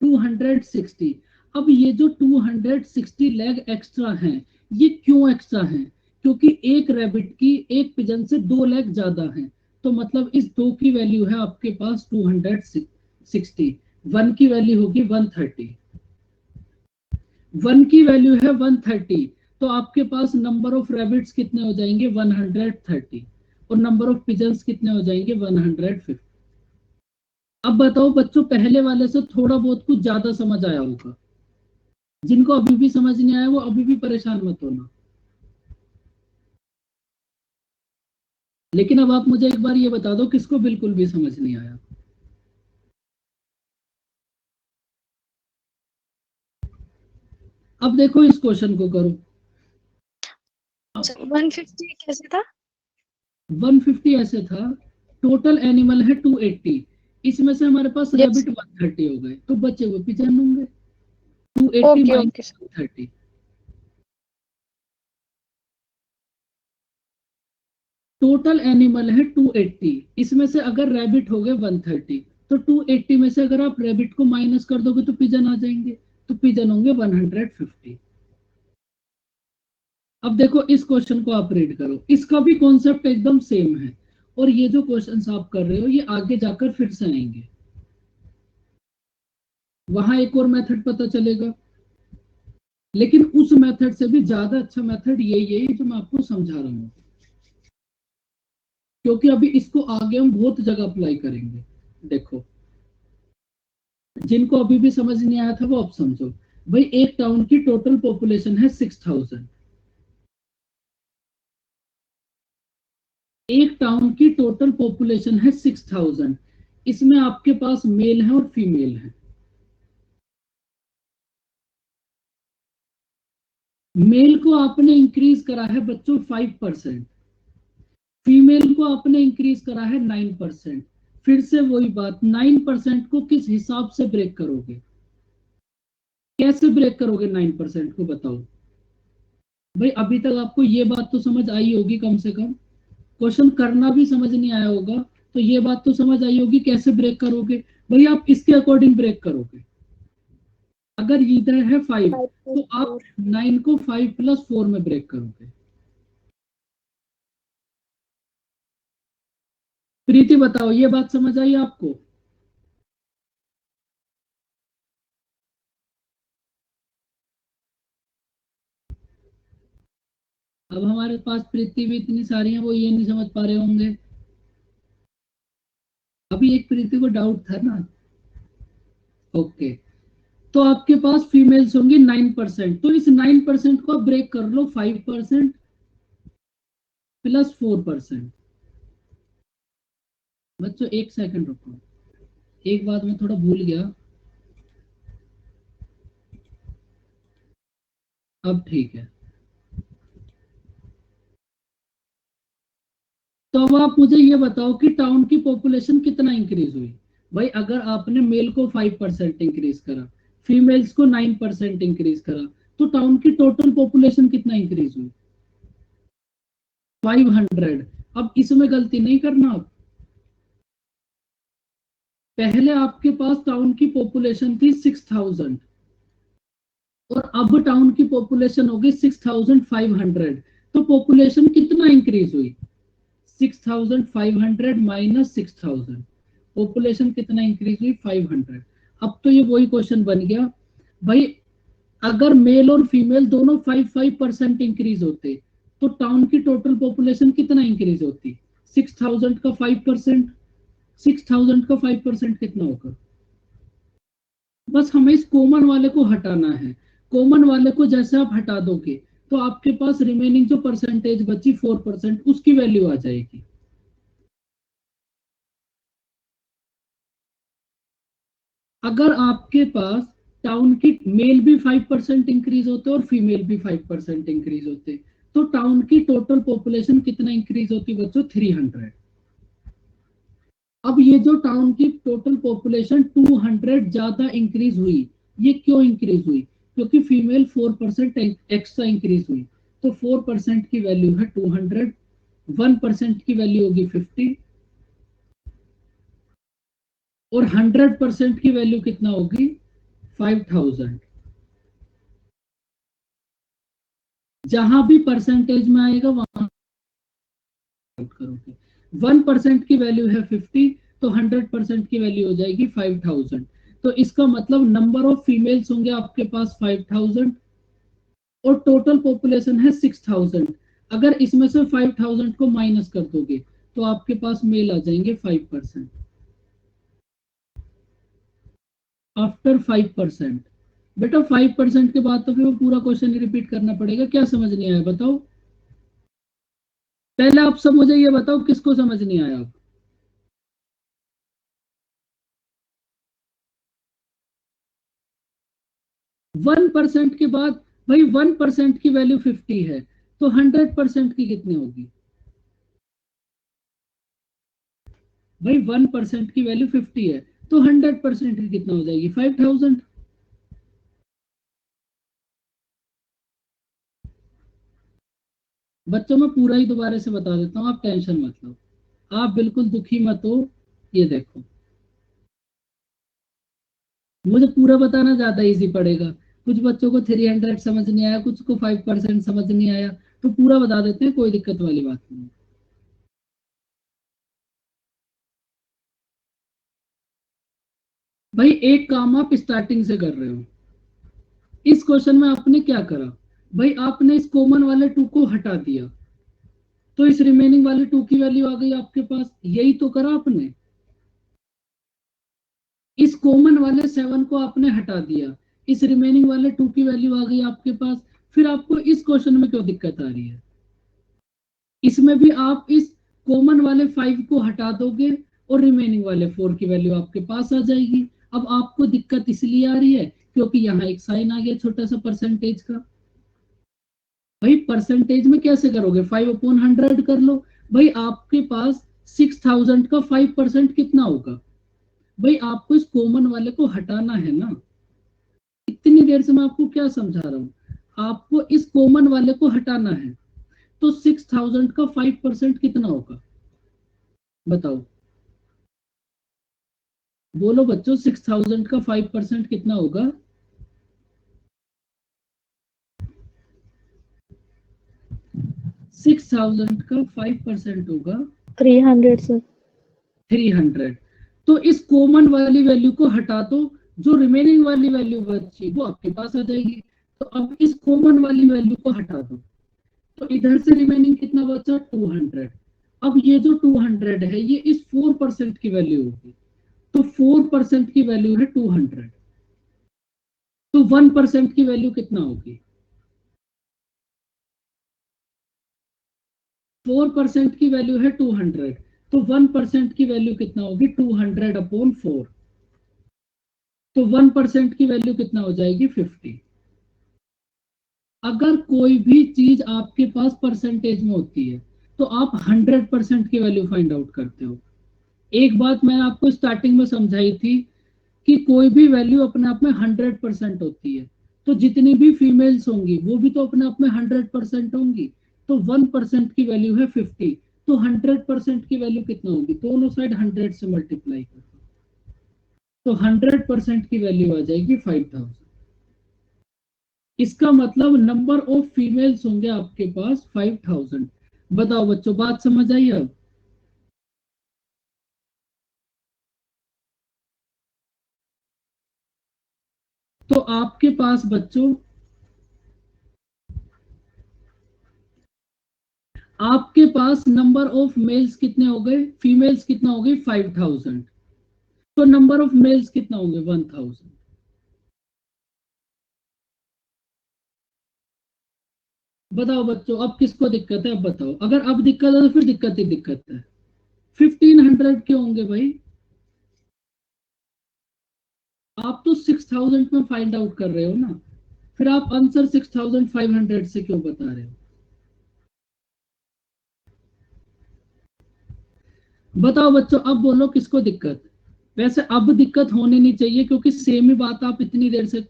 260। अब ये जो 260 लेग एक्स्ट्रा हैं, ये क्यों एक्स्ट्रा हैं? क्योंकि एक रैबिट की एक पिजन से 2 लेग ज्यादा हैं, तो मतलब इस 2 की वैल्यू है आपके पास 260, 1 की वैल्यू होगी 130, 1 की वैल्यू है 130, तो आपके पास नंबर ऑफ रैबिट्स कितने हो जाएंगे? 130, और नंबर ऑफ पिजन्स कितने हो जाएंगे? 150। अब बताओ बच्चों, पहले वाले से थोड़ा बहुत कुछ ज्यादा समझ आया होगा, जिनको अभी भी समझ नहीं आया वो अभी भी परेशान मत होना। लेकिन अब आप मुझे एक बार ये बता दो किसको बिल्कुल भी समझ नहीं आया। अब देखो इस क्वेश्चन को करो। 150 कैसे था? 150 ऐसे था, टोटल एनिमल है 280, इसमें से हमारे पास Yes. रैबिट 130 हो गए, तो बचे हुए पिजन होंगे। 280 Okay, minus okay, sir. 130, total animal है 280, इसमें से अगर रैबिट हो गए 130, तो 280 में से अगर आप रैबिट को माइनस कर दोगे तो पिजन आ जाएंगे, तो पिजन होंगे 150। अब देखो इस क्वेश्चन को आप रीड करो, इसका भी कॉन्सेप्ट एकदम सेम है, और ये जो क्वेश्चंस आप कर रहे हो ये आगे जाकर फिर से आएंगे, वहां एक और मेथड पता चलेगा, लेकिन उस मेथड से भी ज्यादा अच्छा मेथड ये जो मैं आपको समझा रहा हूँ, क्योंकि अभी इसको आगे हम बहुत जगह अप्लाई करेंगे। देखो जिनको अभी भी समझ नहीं आया था वो अब समझो। भाई एक टाउन की टोटल पॉपुलेशन है 6000, एक टाउन की टोटल पॉपुलेशन है 6000, इसमें आपके पास मेल है और फीमेल है। मेल को आपने इंक्रीज करा है बच्चों 5%, फीमेल को आपने इंक्रीज करा है 9%। फिर से वही बात, 9% को किस हिसाब से ब्रेक करोगे, कैसे ब्रेक करोगे 9% को, बताओ भाई। अभी तक आपको ये बात तो समझ आई होगी, कम से कम क्वेश्चन करना भी समझ नहीं आया होगा, तो ये बात तो समझ आई होगी कैसे ब्रेक करोगे। भाई आप इसके अकॉर्डिंग ब्रेक करोगे, अगर इधर है 5 तो आप 9 को 5 + 4 में ब्रेक करोगे। प्रीति बताओ ये बात समझ आई आपको? अब हमारे पास प्रीति भी इतनी सारी है, वो ये नहीं समझ पा रहे होंगे। अभी एक प्रीति को डाउट था ना, ओके। तो आपके पास फीमेल्स होंगी 9%, तो इस 9% को आप ब्रेक कर लो 5% + 4%। बच्चों एक सेकंड रुको, एक बात मैं थोड़ा भूल गया, अब ठीक है। तो अब आप मुझे ये बताओ कि टाउन की पॉपुलेशन कितना इंक्रीज हुई। भाई अगर आपने मेल को 5% इंक्रीज करा, फीमेल्स को 9% इंक्रीज करा, तो टाउन की टोटल पॉपुलेशन कितना इंक्रीज हुई, 500। अब इसमें गलती नहीं करना आप, पहले आपके पास टाउन की पॉपुलेशन थी 6000, और अब टाउन की पॉपुलेशन होगी 6500, तो पॉपुलेशन कितना इंक्रीज हुई, 6500 माइनस 6000, पॉपुलेशन कितना इंक्रीज हुई, 500। अब तो ये वही क्वेश्चन बन गया भाई, अगर मेल और फीमेल दोनों 5% इंक्रीज होते, तो टाउन की टोटल पॉपुलेशन कितना इंक्रीज होती, 6000 का 5%, 6000 का 5% कितना होगा। बस हमें इस कॉमन वाले को हटाना है, कॉमन वाले को जैसे आप हटा दोगे तो आपके पास रिमेनिंग जो परसेंटेज बची 4%, उसकी वैल्यू आ जाएगी। अगर आपके पास टाउन की मेल भी 5% इंक्रीज होते और फीमेल भी 5% इंक्रीज होते, तो टाउन की टोटल पॉपुलेशन कितना इंक्रीज होती बच्चों, 300। अब ये जो टाउन की टोटल पॉपुलेशन 200 ज्यादा इंक्रीज हुई, ये क्यों इंक्रीज हुई, क्योंकि फीमेल 4% एक्स्ट्रा इंक्रीज हुई, तो 4% की वैल्यू है 200, 1% की वैल्यू होगी 50, और 100% की वैल्यू कितना होगी, 5000। जहां भी परसेंटेज में आएगा वहां करोगे। 1% की वैल्यू है 50, तो 100% की वैल्यू हो जाएगी 5000। तो इसका मतलब नंबर ऑफ फीमेल्स होंगे आपके पास 5000, और टोटल पॉपुलेशन है 6000। अगर इसमें से 5000 को माइनस कर दोगे तो आपके पास मेल आ जाएंगे 5%। आफ्टर 5%, बेटा 5% के बाद तो फिर वो पूरा क्वेश्चन रिपीट करना पड़ेगा। क्या समझ नहीं आया बताओ, पहले आप सब मुझे ये बताओ किसको समझ नहीं आया। 1% के बाद भाई 1% की वैल्यू 50 है, तो 100% की कितनी होगी? भाई 1% की वैल्यू 50 है, तो 100% की कितना हो जाएगी? 5000। बच्चों मैं पूरा ही दोबारा से बता देता हूँ, आप टेंशन मत लो, आप बिल्कुल दुखी मत हो। ये देखो, मुझे पूरा बताना ज्यादा इजी पड़ेगा। कुछ बच्चों को 300 समझ नहीं आया, कुछ को 5% समझ नहीं आया, तो पूरा बता देते हैं, कोई दिक्कत वाली बात नहीं। भाई एक काम आप स्टार्टिंग से कर रहे हो। इस क्वेश्चन में आपने क्या करा? भाई आपने इस कॉमन वाले 2 को हटा दिया, तो इस रिमेनिंग वाले 2 की वैल्यू आ गई आपके पास। यही तो करा आपने। इस कॉमन वाले 7 को आपने हटा दिया, इस रिमेनिंग वाले 2 की वैल्यू आ गई आपके पास। फिर आपको इस क्वेश्चन में क्यों दिक्कत आ रही है? इसमें भी आप इस कॉमन वाले 5 को हटा दोगे और रिमेनिंग वाले 4 की वैल्यू आपके पास आ जाएगी। अब आपको दिक्कत इसलिए आ रही है क्योंकि यहाँ एक साइन आ गया छोटा सा परसेंटेज का। भाई परसेंटेज में कैसे करोगे? 5/100 कर लो। भाई आपके पास 6000 का 5% कितना होगा? भाई आपको इस कॉमन वाले को हटाना है ना। इतनी देर से मैं आपको क्या समझा रहा हूं, आपको इस कॉमन वाले को हटाना है। तो 6000 का 5% कितना होगा? बताओ, बोलो बच्चों, 6000 का 5% कितना होगा? 6000 का 5% होगा 300 सर। 300। तो इस कॉमन वाली वैल्यू को हटा दो, जो रिमेनिंग वाली वैल्यू बची वो आपके पास आ जाएगी। तो अब इस कॉमन वाली वैल्यू को हटा दो, तो इधर से रिमेनिंग कितना बचा? 200। अब ये जो 200 है ये इस 4% की वैल्यू होगी, तो 4% की वैल्यू है 200। तो 1% की वैल्यू कितना होगी? 4% की वैल्यू है 200, तो 1% की वैल्यू कितना होगी? 200/4। तो 1% की वैल्यू कितना हो जाएगी? 50। अगर कोई भी चीज आपके पास परसेंटेज में होती है तो आप 100% की वैल्यू फाइंड आउट करते हो। एक बात मैंने आपको स्टार्टिंग में समझाई थी कि कोई भी वैल्यू अपने आप में 100% होती है, तो जितनी भी फीमेल्स होंगी वो भी तो अपने आप में 100% होंगी। तो 1% की वैल्यू है 50, तो 100% की वैल्यू कितना होगी? दोनों साइड 100 से मल्टीप्लाई कर दो, तो 100% की वैल्यू आ जाएगी 5000। इसका मतलब नंबर ऑफ फीमेल्स होंगे आपके पास 5000। बताओ बच्चों, बात समझ आई अब? तो आपके पास बच्चों, आपके पास नंबर ऑफ मेल्स कितने हो गए? फीमेल्स कितना हो गई? 5000। तो नंबर ऑफ मेल्स कितना होंगे? 1000। बताओ बच्चों, अब किसको दिक्कत है? अब बताओ, अगर अब दिक्कत है तो फिर दिक्कत ही दिक्कत है। 1500 क्यों होंगे भाई? आप तो 6000 में फाइंड आउट कर रहे हो ना, फिर आप आंसर 6500 से क्यों बता रहे हो? बताओ बच्चों, अब बोलो किसको दिक्कत? वैसे अब दिक्कत होनी नहीं चाहिए क्योंकि सेम ही बात आप इतनी देर से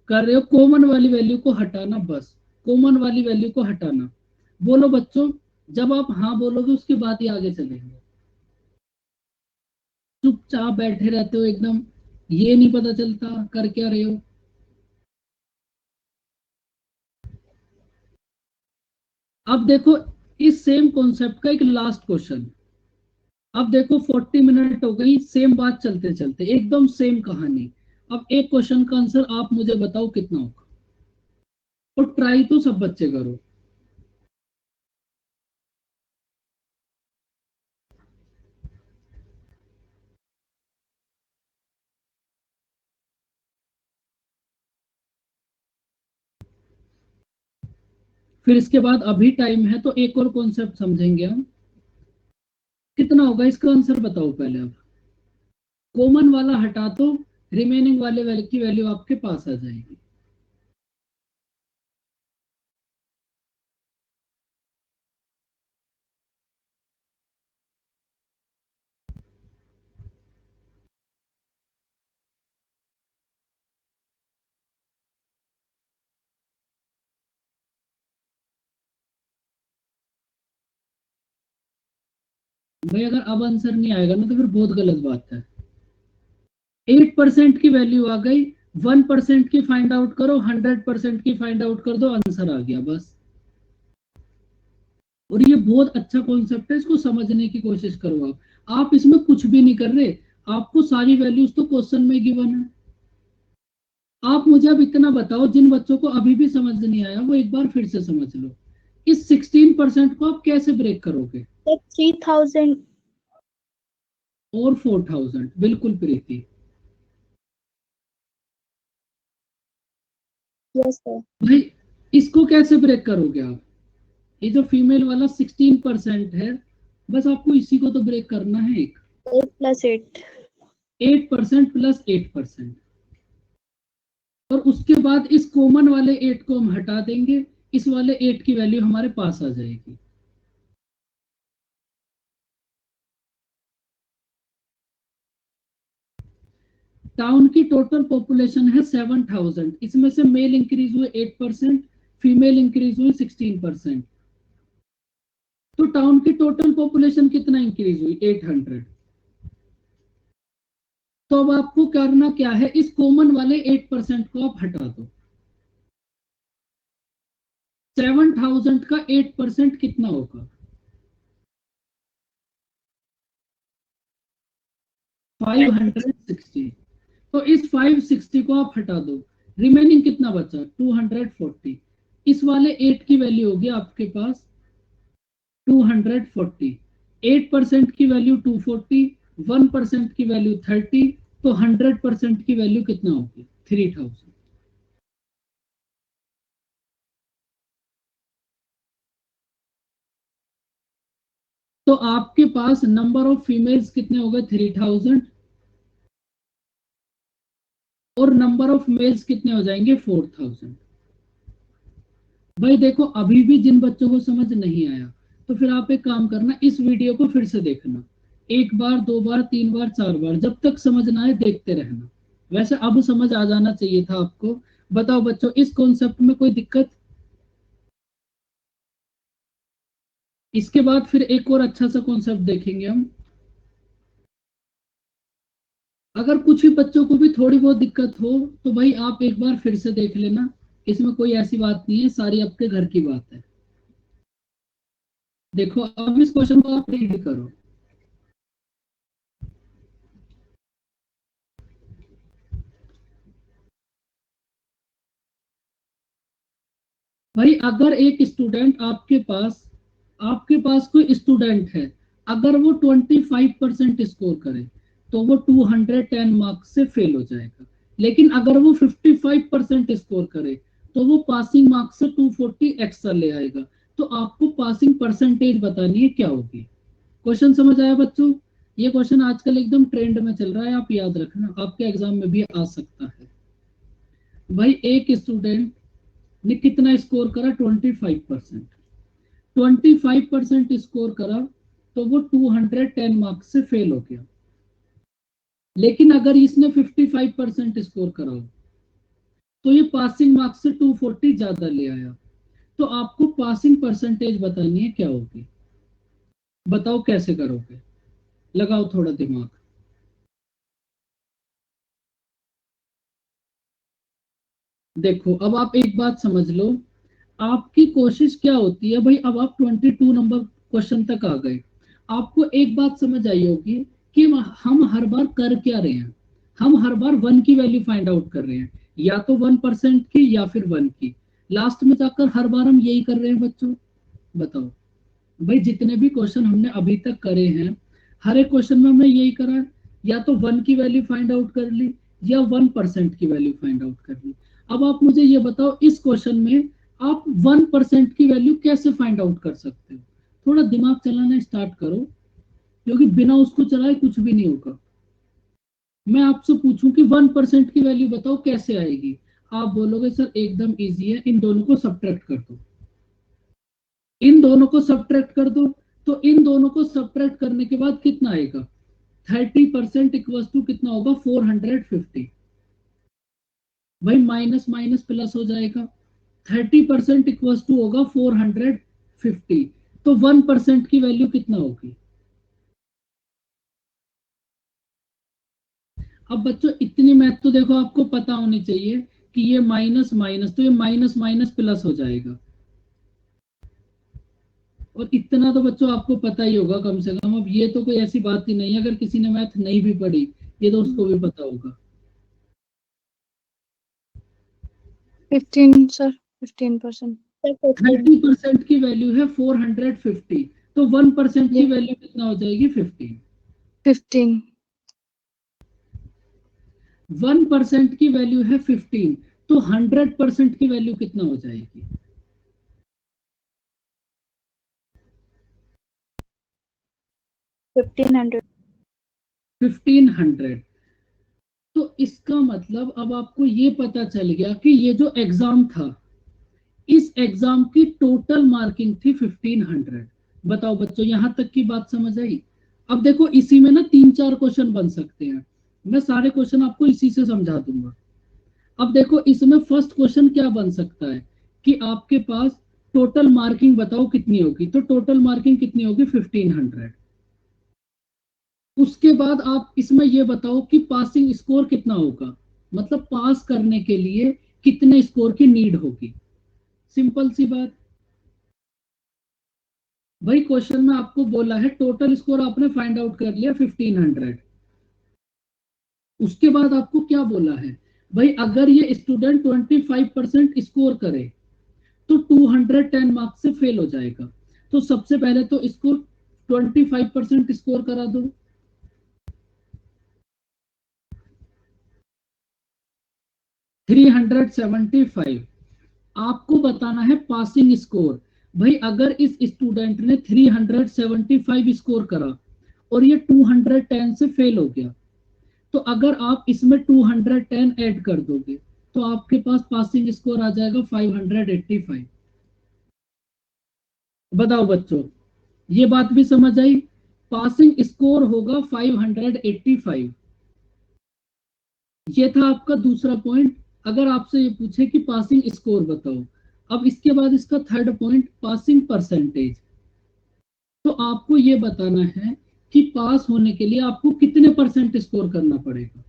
कर रहे हो। कॉमन वाली वैल्यू को हटाना, बस कॉमन वाली वैल्यू को हटाना। बोलो बच्चों, जब आप हाँ बोलोगे उसके बाद ही आगे चलेंगे। चुपचाप बैठे रहते हो एकदम, ये नहीं पता चलता कर क्या रहे हो। अब देखो, इस सेम कॉन्सेप्ट का एक लास्ट क्वेश्चन। अब देखो 40 मिनट हो गई, सेम बात चलते चलते एकदम सेम कहानी। अब एक क्वेश्चन का आंसर आप मुझे बताओ कितना होगा, और ट्राई तो सब बच्चे करो। फिर इसके बाद अभी टाइम है तो एक और कॉन्सेप्ट समझेंगे हम। कितना होगा इसका आंसर बताओ पहले। अब कॉमन वाला हटा दो, रिमेनिंग वाले की वैल्यू आपके पास आ जाएगी। भाई अगर अब आंसर नहीं आएगा ना तो फिर बहुत गलत बात है। 8% की वैल्यू आ गई, 1% की फाइंड आउट करो, 100% की फाइंड आउट कर दो, आंसर आ गया बस। और ये बहुत अच्छा कॉन्सेप्ट है, इसको समझने की कोशिश करो आप इसमें कुछ भी नहीं कर रहे, आपको सारी वैल्यूज तो क्वेश्चन में गिवन है। आप मुझे अब इतना बताओ, जिन बच्चों को अभी भी समझ नहीं आया वो एक बार फिर से समझ लो, इस 16% को आप कैसे ब्रेक करोगे? 3000 और 4000, बिल्कुल प्रीति। Yes sir. भाई इसको कैसे ब्रेक करोगे आप? ये जो फीमेल वाला 16% है, बस आपको इसी को तो ब्रेक करना है। 8 + 8 8% प्लस 8%, और उसके बाद इस कॉमन वाले 8 को हम हटा देंगे, इस वाले 8 की वैल्यू हमारे पास आ जाएगी। टाउन की टोटल पॉपुलेशन है 7000, इसमें से मेल इंक्रीज हुए 8%, फीमेल इंक्रीज हुई 16%, तो टाउन की टोटल पॉपुलेशन कितना इंक्रीज हुई? 800। तो अब आपको करना क्या है, इस कॉमन वाले 8% को आप हटा दो। 7000 का 8% कितना होगा? 560। तो इस 560 को आप हटा दो, रिमेनिंग कितना बचा? 240। इस वाले 8 की वैल्यू होगी आपके पास 240, 8% की वैल्यू 240, 1% की वैल्यू 30, तो 100% की वैल्यू कितना होगी? 3000। तो आपके पास नंबर ऑफ फीमेल्स कितने हो गए? 3000, और नंबर ऑफ मेल्स कितने हो जाएंगे? 4000। भाई देखो, अभी भी जिन बच्चों को समझ नहीं आया तो फिर आप एक काम करना, इस वीडियो को फिर से देखना, 1 बार 2 बार 3 बार 4 बार, जब तक समझ ना आए देखते रहना। वैसे अब समझ आ जाना चाहिए था आपको। बताओ बच्चों, इस कॉन्सेप्ट में कोई दिक्कत? इसके बाद फिर एक और अच्छा सा कॉन्सेप्ट देखेंगे हम। अगर कुछ भी बच्चों को भी थोड़ी बहुत दिक्कत हो तो भाई आप एक बार फिर से देख लेना, इसमें कोई ऐसी बात नहीं है, सारी आपके घर की बात है। देखो अब इस क्वेश्चन को आप रीड करो। भाई अगर एक स्टूडेंट आपके पास कोई स्टूडेंट है, अगर वो 25% स्कोर करे तो वो 210 मार्क्स से फेल हो जाएगा, लेकिन अगर वो 55% स्कोर करे तो वो पासिंग मार्क्स से 240 एक्स्ट्रा ले आएगा। तो आपको पासिंग परसेंटेज बतानी है, क्या होगी? क्वेश्चन समझ आया बच्चों? ये क्वेश्चन आजकल एकदम ट्रेंड में चल रहा है, आप याद रखना, आपके एग्जाम में भी आ सकता है। भाई एक स्टूडेंट ने कितना स्कोर करा? 25%। 25% स्कोर करा तो वो 210 मार्क्स से फेल हो गया, लेकिन अगर इसने 55% स्कोर करा तो ये पासिंग मार्क्स से 240 ज्यादा ले आया। तो आपको पासिंग परसेंटेज बतानी है, क्या होगी? बताओ कैसे करोगे? लगाओ थोड़ा दिमाग। देखो अब आप एक बात समझ लो, आपकी कोशिश क्या होती है भाई, अब आप 22 नंबर क्वेश्चन तक आ गए, आपको एक बात समझ आई होगी कि हम हर बार कर क्या रहे हैं, हम हर बार 1 की वैल्यू फाइंड आउट कर रहे हैं, या तो 1% की या फिर 1 की, लास्ट में जाकर हर बार हम यही कर रहे हैं बच्चों। बताओ भाई, जितने भी क्वेश्चन हमने अभी तक करे हैं, हर एक क्वेश्चन में हमने यही करा, या तो 1 की वैल्यू फाइंड आउट कर ली या 1% की वैल्यू फाइंड आउट कर ली। अब आप मुझे ये बताओ, इस क्वेश्चन में आप 1% की वैल्यू कैसे फाइंड आउट कर सकते हो? थोड़ा दिमाग चलाना स्टार्ट करो, क्योंकि बिना उसको चलाए कुछ भी नहीं होगा। मैं आपसे पूछूं कि 1% की वैल्यू बताओ कैसे आएगी, आप बोलोगे सर एकदम इजी है, इन दोनों को सब्ट्रैक्ट कर दो, इन दोनों को सब्ट्रैक्ट कर दो। तो इन दोनों को सब्ट्रैक्ट करने के बाद कितना आएगा? 30% इक्वल टू कितना होगा? 450। भाई माइनस माइनस प्लस हो जाएगा, 30% इक्वल टू होगा 450। तो 1% की वैल्यू कितना होगी? अब बच्चों इतनी मैथ तो देखो आपको पता होनी चाहिए कि ये माइनस माइनस, तो ये माइनस माइनस प्लस हो जाएगा। और इतना तो बच्चों आपको पता ही होगा कम से कम। अब ये तो कोई ऐसी बात ही नहीं है, अगर किसी ने मैथ नहीं भी पढ़ी ये तो उसको भी पता होगा। 15 सर, 15%। 30% की वैल्यू है 450, तो 1% की वैल्यू कितना हो जाएगी? 15। 15 1% की वैल्यू है 15, तो 100% की वैल्यू कितना हो जाएगी? 1500। 1500। तो इसका मतलब अब आपको ये पता चल गया कि ये जो एग्जाम था, इस एग्जाम की टोटल मार्किंग थी 1500। बताओ बच्चों, यहां तक की बात समझ आई? अब देखो इसी में ना 3-4 क्वेश्चन बन सकते हैं, मैं सारे क्वेश्चन आपको इसी से समझा दूंगा। अब देखो इसमें फर्स्ट क्वेश्चन क्या बन सकता है कि आपके पास टोटल मार्किंग बताओ कितनी होगी, तो टोटल मार्किंग कितनी होगी? 1500। उसके बाद आप इसमें ये बताओ कि पासिंग स्कोर कितना होगा, मतलब पास करने के लिए कितने स्कोर की नीड होगी। सिंपल सी बात। भाई क्वेश्चन में आपको बोला है टोटल स्कोर आपने फाइंड आउट कर लिया 1500। उसके बाद आपको क्या बोला है? भाई अगर ये स्टूडेंट 25% स्कोर करे तो 210 मार्क्स से फेल हो जाएगा। तो सबसे पहले तो इसको 25% स्कोर करा दो। थ्री 375। आपको बताना है पासिंग स्कोर। भाई अगर इस स्टूडेंट ने 375 स्कोर करा और ये 210 से फेल हो गया, तो अगर आप इसमें 210 ऐड कर दोगे तो आपके पास पासिंग स्कोर आ जाएगा 585। बताओ बच्चों, ये बात भी समझ आई? पासिंग स्कोर होगा 585। ये था आपका दूसरा पॉइंट। अगर आपसे ये पूछे कि पासिंग स्कोर बताओ, अब इसके बाद इसका थर्ड पॉइंट पासिंग परसेंटेज। तो आपको ये बताना है कि पास होने के लिए आपको कितने परसेंट स्कोर करना पड़ेगा।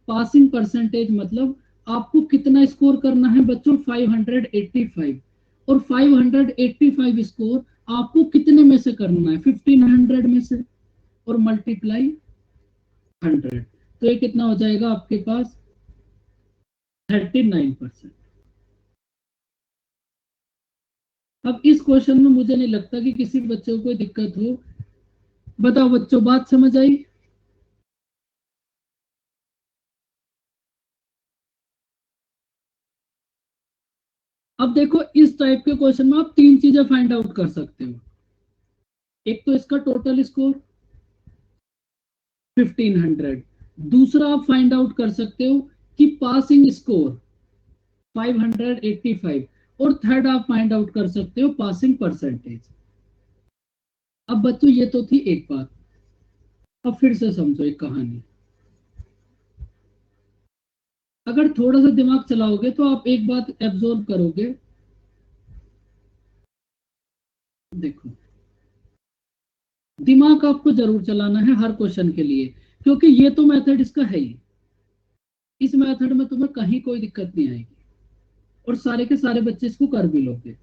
पासिंग परसेंटेज मतलब आपको कितना स्कोर करना है बच्चों? 585। और 585 स्कोर आपको कितने में से करना है? 1500 में से, और मल्टीप्लाई 100। तो ये कितना हो जाएगा आपके पास? 39%। अब इस क्वेश्चन में मुझे नहीं लगता कि किसी बच्चे को कोई दिक्कत हो। बताओ बच्चों, बात समझ आई? अब देखो इस टाइप के क्वेश्चन में आप 3 चीजें फाइंड आउट कर सकते हो। एक तो इसका टोटल स्कोर 1500। दूसरा आप फाइंड आउट कर सकते हो कि पासिंग स्कोर 585। और थर्ड आप फाइंड आउट कर सकते हो पासिंग परसेंटेज। अब बच्चों ये तो थी एक बात। अब फिर से समझो एक कहानी। अगर थोड़ा सा दिमाग चलाओगे तो आप एक बात एब्जॉर्व करोगे। देखो, दिमाग आपको जरूर चलाना है हर क्वेश्चन के लिए, क्योंकि ये तो मेथड इसका है ही। इस मेथड में तुम्हें कहीं कोई दिक्कत नहीं आएगी और सारे के सारे बच्चे इसको कर भी लोगे।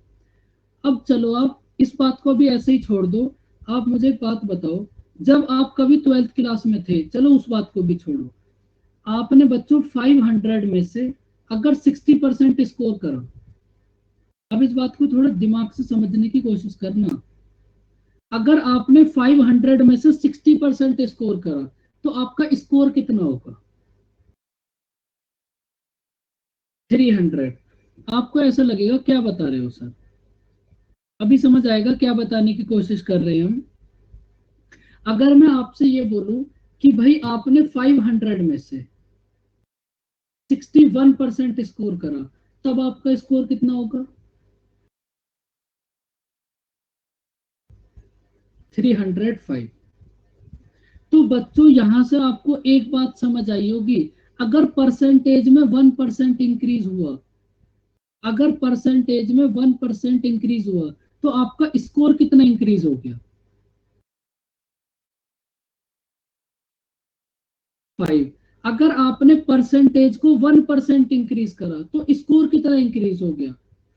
अब चलो आप इस बात को भी ऐसे ही छोड़ दो। आप मुझे एक बात बताओ, जब आप कभी 12th क्लास में थे, चलो उस बात को भी छोड़ो, आपने बच्चों 500 में से अगर 60% स्कोर करा। अब इस बात को थोड़ा दिमाग से समझने की कोशिश करना। अगर आपने 500 में से 60% स्कोर करा तो आपका स्कोर कितना होगा? 300। आपको ऐसा लगेगा क्या बता रहे हो सर? अभी समझ आएगा क्या बताने की कोशिश कर रहे हैं हम। अगर मैं आपसे ये बोलूं कि भाई आपने 500 में से 61% स्कोर करा, तब आपका स्कोर कितना होगा? 305। तो बच्चों यहां से आपको एक बात समझ आई होगी, अगर परसेंटेज में 1% इंक्रीज हुआ, अगर परसेंटेज में 1% इंक्रीज हुआ तो आपका स्कोर कितना इंक्रीज हो गया? 5। अगर आपने परसेंटेज को 1% इंक्रीज करा तो स्कोर की तरह इंक्रीज हो गया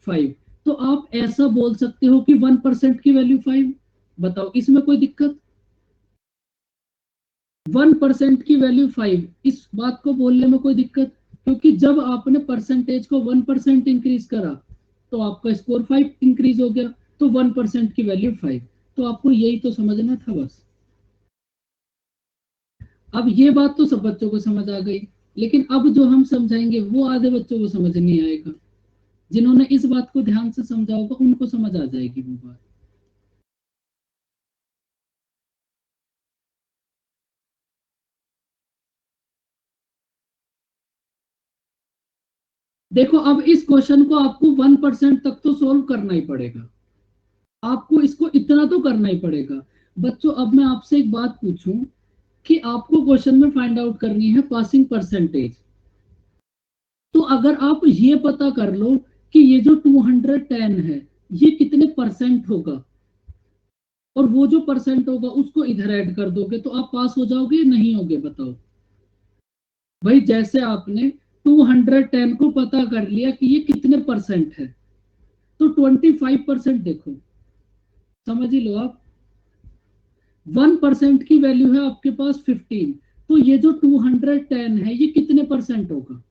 5। तो आप ऐसा बोल सकते हो कि 1% की वैल्यू 5। बताओ इसमें कोई दिक्कत? 1% की वैल्यू 5, इस बात को बोलने में कोई दिक्कत? क्योंकि जब आपने परसेंटेज को 1% इंक्रीज करा तो आपका स्कोर 5 इंक्रीज हो गया, तो 1% की वैल्यू 5। तो आपको यही तो समझना था बस। अब ये बात तो सब बच्चों को समझ आ गई, लेकिन अब जो हम समझाएंगे वो आधे बच्चों को समझ नहीं आएगा। जिन्होंने इस बात को ध्यान से समझा होगा उनको समझ आ जाएगी वो बात। देखो अब इस क्वेश्चन को आपको 1% तक तो सोल्व करना ही पड़ेगा, आपको इसको इतना तो करना ही पड़ेगा। बच्चों अब मैं आपसे एक बात पूछूं कि आपको क्वेश्चन में फाइंड आउट करनी है पासिंग परसेंटेज। तो अगर आप ये पता कर लो कि ये जो 210 है ये कितने परसेंट होगा, और वो जो परसेंट होगा उसको इधर ऐड कर दोगे तो आप पास हो जाओगे या नहीं होगे? बताओ भाई। जैसे आपने 210 को पता कर लिया कि ये कितने परसेंट है, तो 25% देखो, समझ ही लो आप। 1% की वैल्यू है आपके पास 15, तो ये जो 210 है ये कितने परसेंट होगा?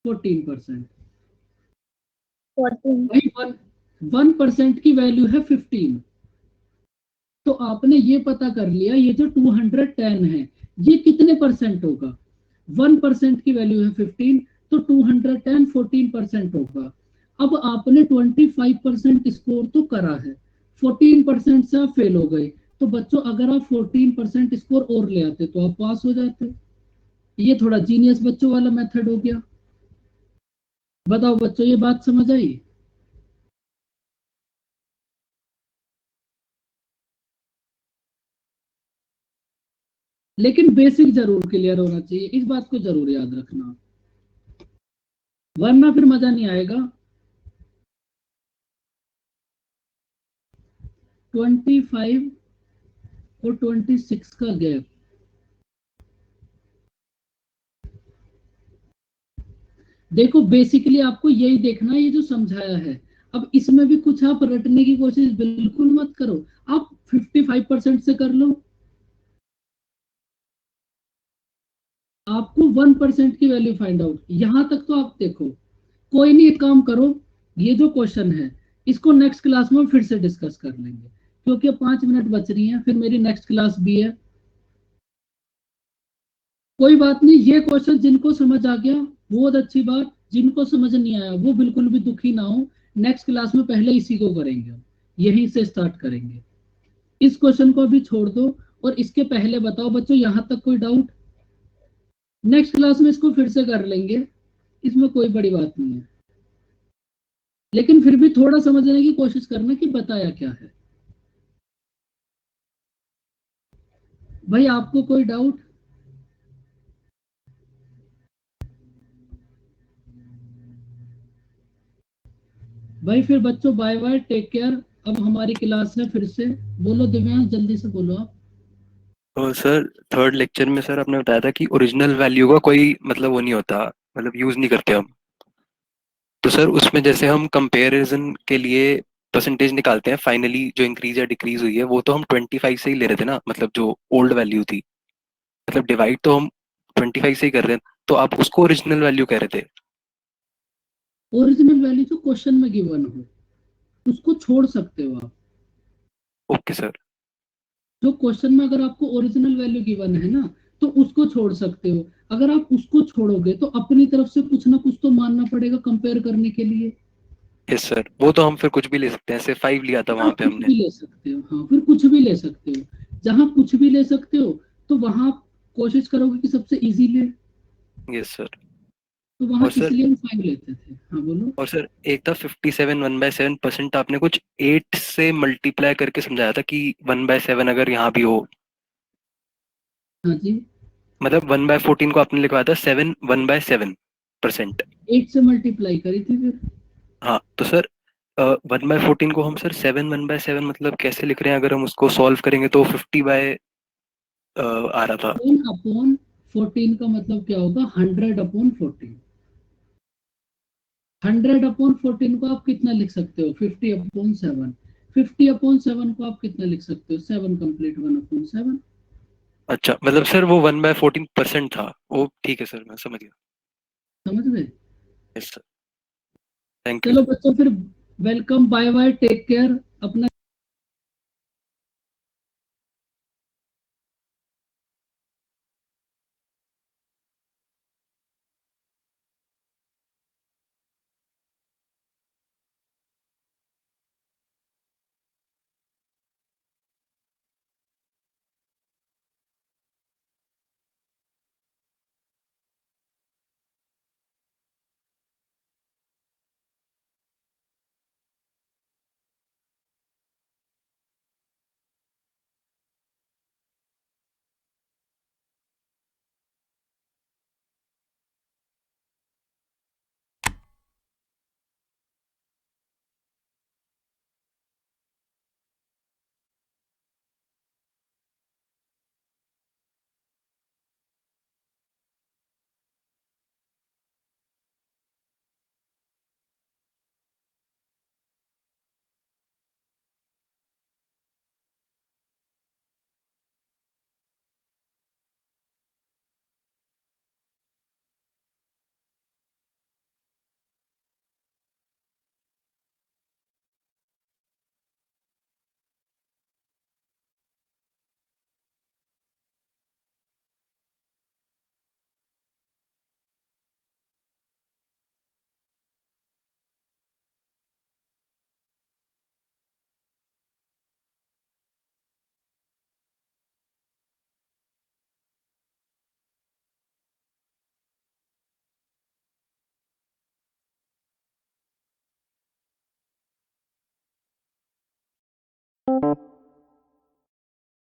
14%। 14। भाई 1% की वैल्यू है 15, तो आपने ये पता कर लिया ये जो 210 है ये कितने परसेंट होगा। 1% की वैल्यू है 15, तो 210 14% होगा। अब आपने 25% स्कोर तो करा है, 14% से आप फेल हो गए। तो बच्चों अगर आप 14% स्कोर और ले आते तो आप पास हो जाते। ये थोड़ा जीनियस बच्चों वाला मेथड हो गया। बताओ बच्चों ये बात समझ आई? लेकिन बेसिक जरूर क्लियर होना चाहिए, इस बात को जरूर याद रखना, वरना फिर मजा नहीं आएगा। 25 और 26 का गैप, देखो बेसिकली आपको यही देखना है ये जो समझाया है। अब इसमें भी कुछ आप रटने की कोशिश बिल्कुल मत करो, आप 55% से कर लो। आपको 1% की वैल्यू फाइंड आउट, यहां तक तो आप देखो। कोई नहीं, एक काम करो, ये जो क्वेश्चन है इसको नेक्स्ट क्लास में फिर से डिस्कस कर लेंगे, क्योंकि अब 5 मिनट बच रही हैं, फिर मेरी नेक्स्ट क्लास भी है। कोई बात नहीं, ये क्वेश्चन जिनको समझ आ गया बहुत अच्छी बात, जिनको समझ नहीं आया वो बिल्कुल भी दुखी ना हो। नेक्स्ट क्लास में पहले इसी को करेंगे, यहीं से स्टार्ट करेंगे। इस क्वेश्चन को अभी छोड़ दो, और इसके पहले बताओ बच्चों यहां तक कोई डाउट? नेक्स्ट क्लास में इसको फिर से कर लेंगे, इसमें कोई बड़ी बात नहीं है, लेकिन फिर भी थोड़ा समझने की कोशिश करना कि बताया क्या है। भाई आपको कोई डाउट? भाई फिर बच्चों बाय बाय, टेक केयर। अब हमारी क्लास है फिर से। बोलो दिव्यांश, जल्दी से बोलो आप। और सर थर्ड लेक्चर में सर आपने बताया था कि ओरिजिनल वैल्यू का कोई मतलब वो नहीं होता, मतलब यूज नहीं करते हम। तो सर उसमें जैसे हम कंपैरिजन के लिए परसेंटेज निकालते हैं, फाइनली जो इंक्रीज या डिक्रीज हुई है वो तो हम 25 से ही ले रहे थे ना, मतलब जो ओल्ड वैल्यू थी, मतलब डिवाइड तो हम 25 से ही कर रहे हैं। तो आप उसको ओरिजिनल वैल्यू कह रहे थे? ओरिजिनल वैल्यू जो क्वेश्चन में गिवन हो उसको छोड़ सकते हो आप। Okay sir. जो क्वेश्चन में अगर आपको ओरिजिनल वैल्यू गिवन है ना, तो उसको छोड़ सकते हो। अगर आप उसको छोड़ोगे तो अपनी तरफ से कुछ ना कुछ तो मानना पड़ेगा कंपेयर करने के लिए। यस सर, वो तो हम फिर कुछ भी ले सकते हैं, ऐसे 5 लिया था फिर वहां आप पे कुछ हमने। भी ले सकते हो, हाँ फिर कुछ भी ले सकते हो। जहां कुछ भी ले सकते हो तो वहां आप कोशिश करोगे कि सबसे इजी ले। Yes sir. तो वहां और सर इसलिए हम 5 लेते थे। हाँ बोलो। और सर एक था 57 1/7%, आपने कुछ 8 से मल्टीप्लाई करके समझाया था कि 1/7 अगर यहाँ भी हो, हाँ जी। मतलब 1/14 को आपने लिखवाया था 7 1/7%। 8 से मल्टीप्लाई करी थी फिर। हाँ तो सर 1/14 को हम सर 7 1/7 मतलब कैसे लिख रहे हैं? अगर हम उसको सॉल्व करेंगे तो 50 बाय आ रहा था। 10/14 का मतलब क्या होगा? 100/14। 100/14 को आप कितना लिख सकते हो? 50/7। 50/7 को आप कितना लिख सकते हो? 7 कंप्लीट 1/7। अच्छा, मतलब सर वो 1/14% था, वो ठीक है सर, मैं समझ गया। समझ गए? यस सर, थैंक यू चलो सर। बच्चों फिर, welcome, bye bye, take care अपना।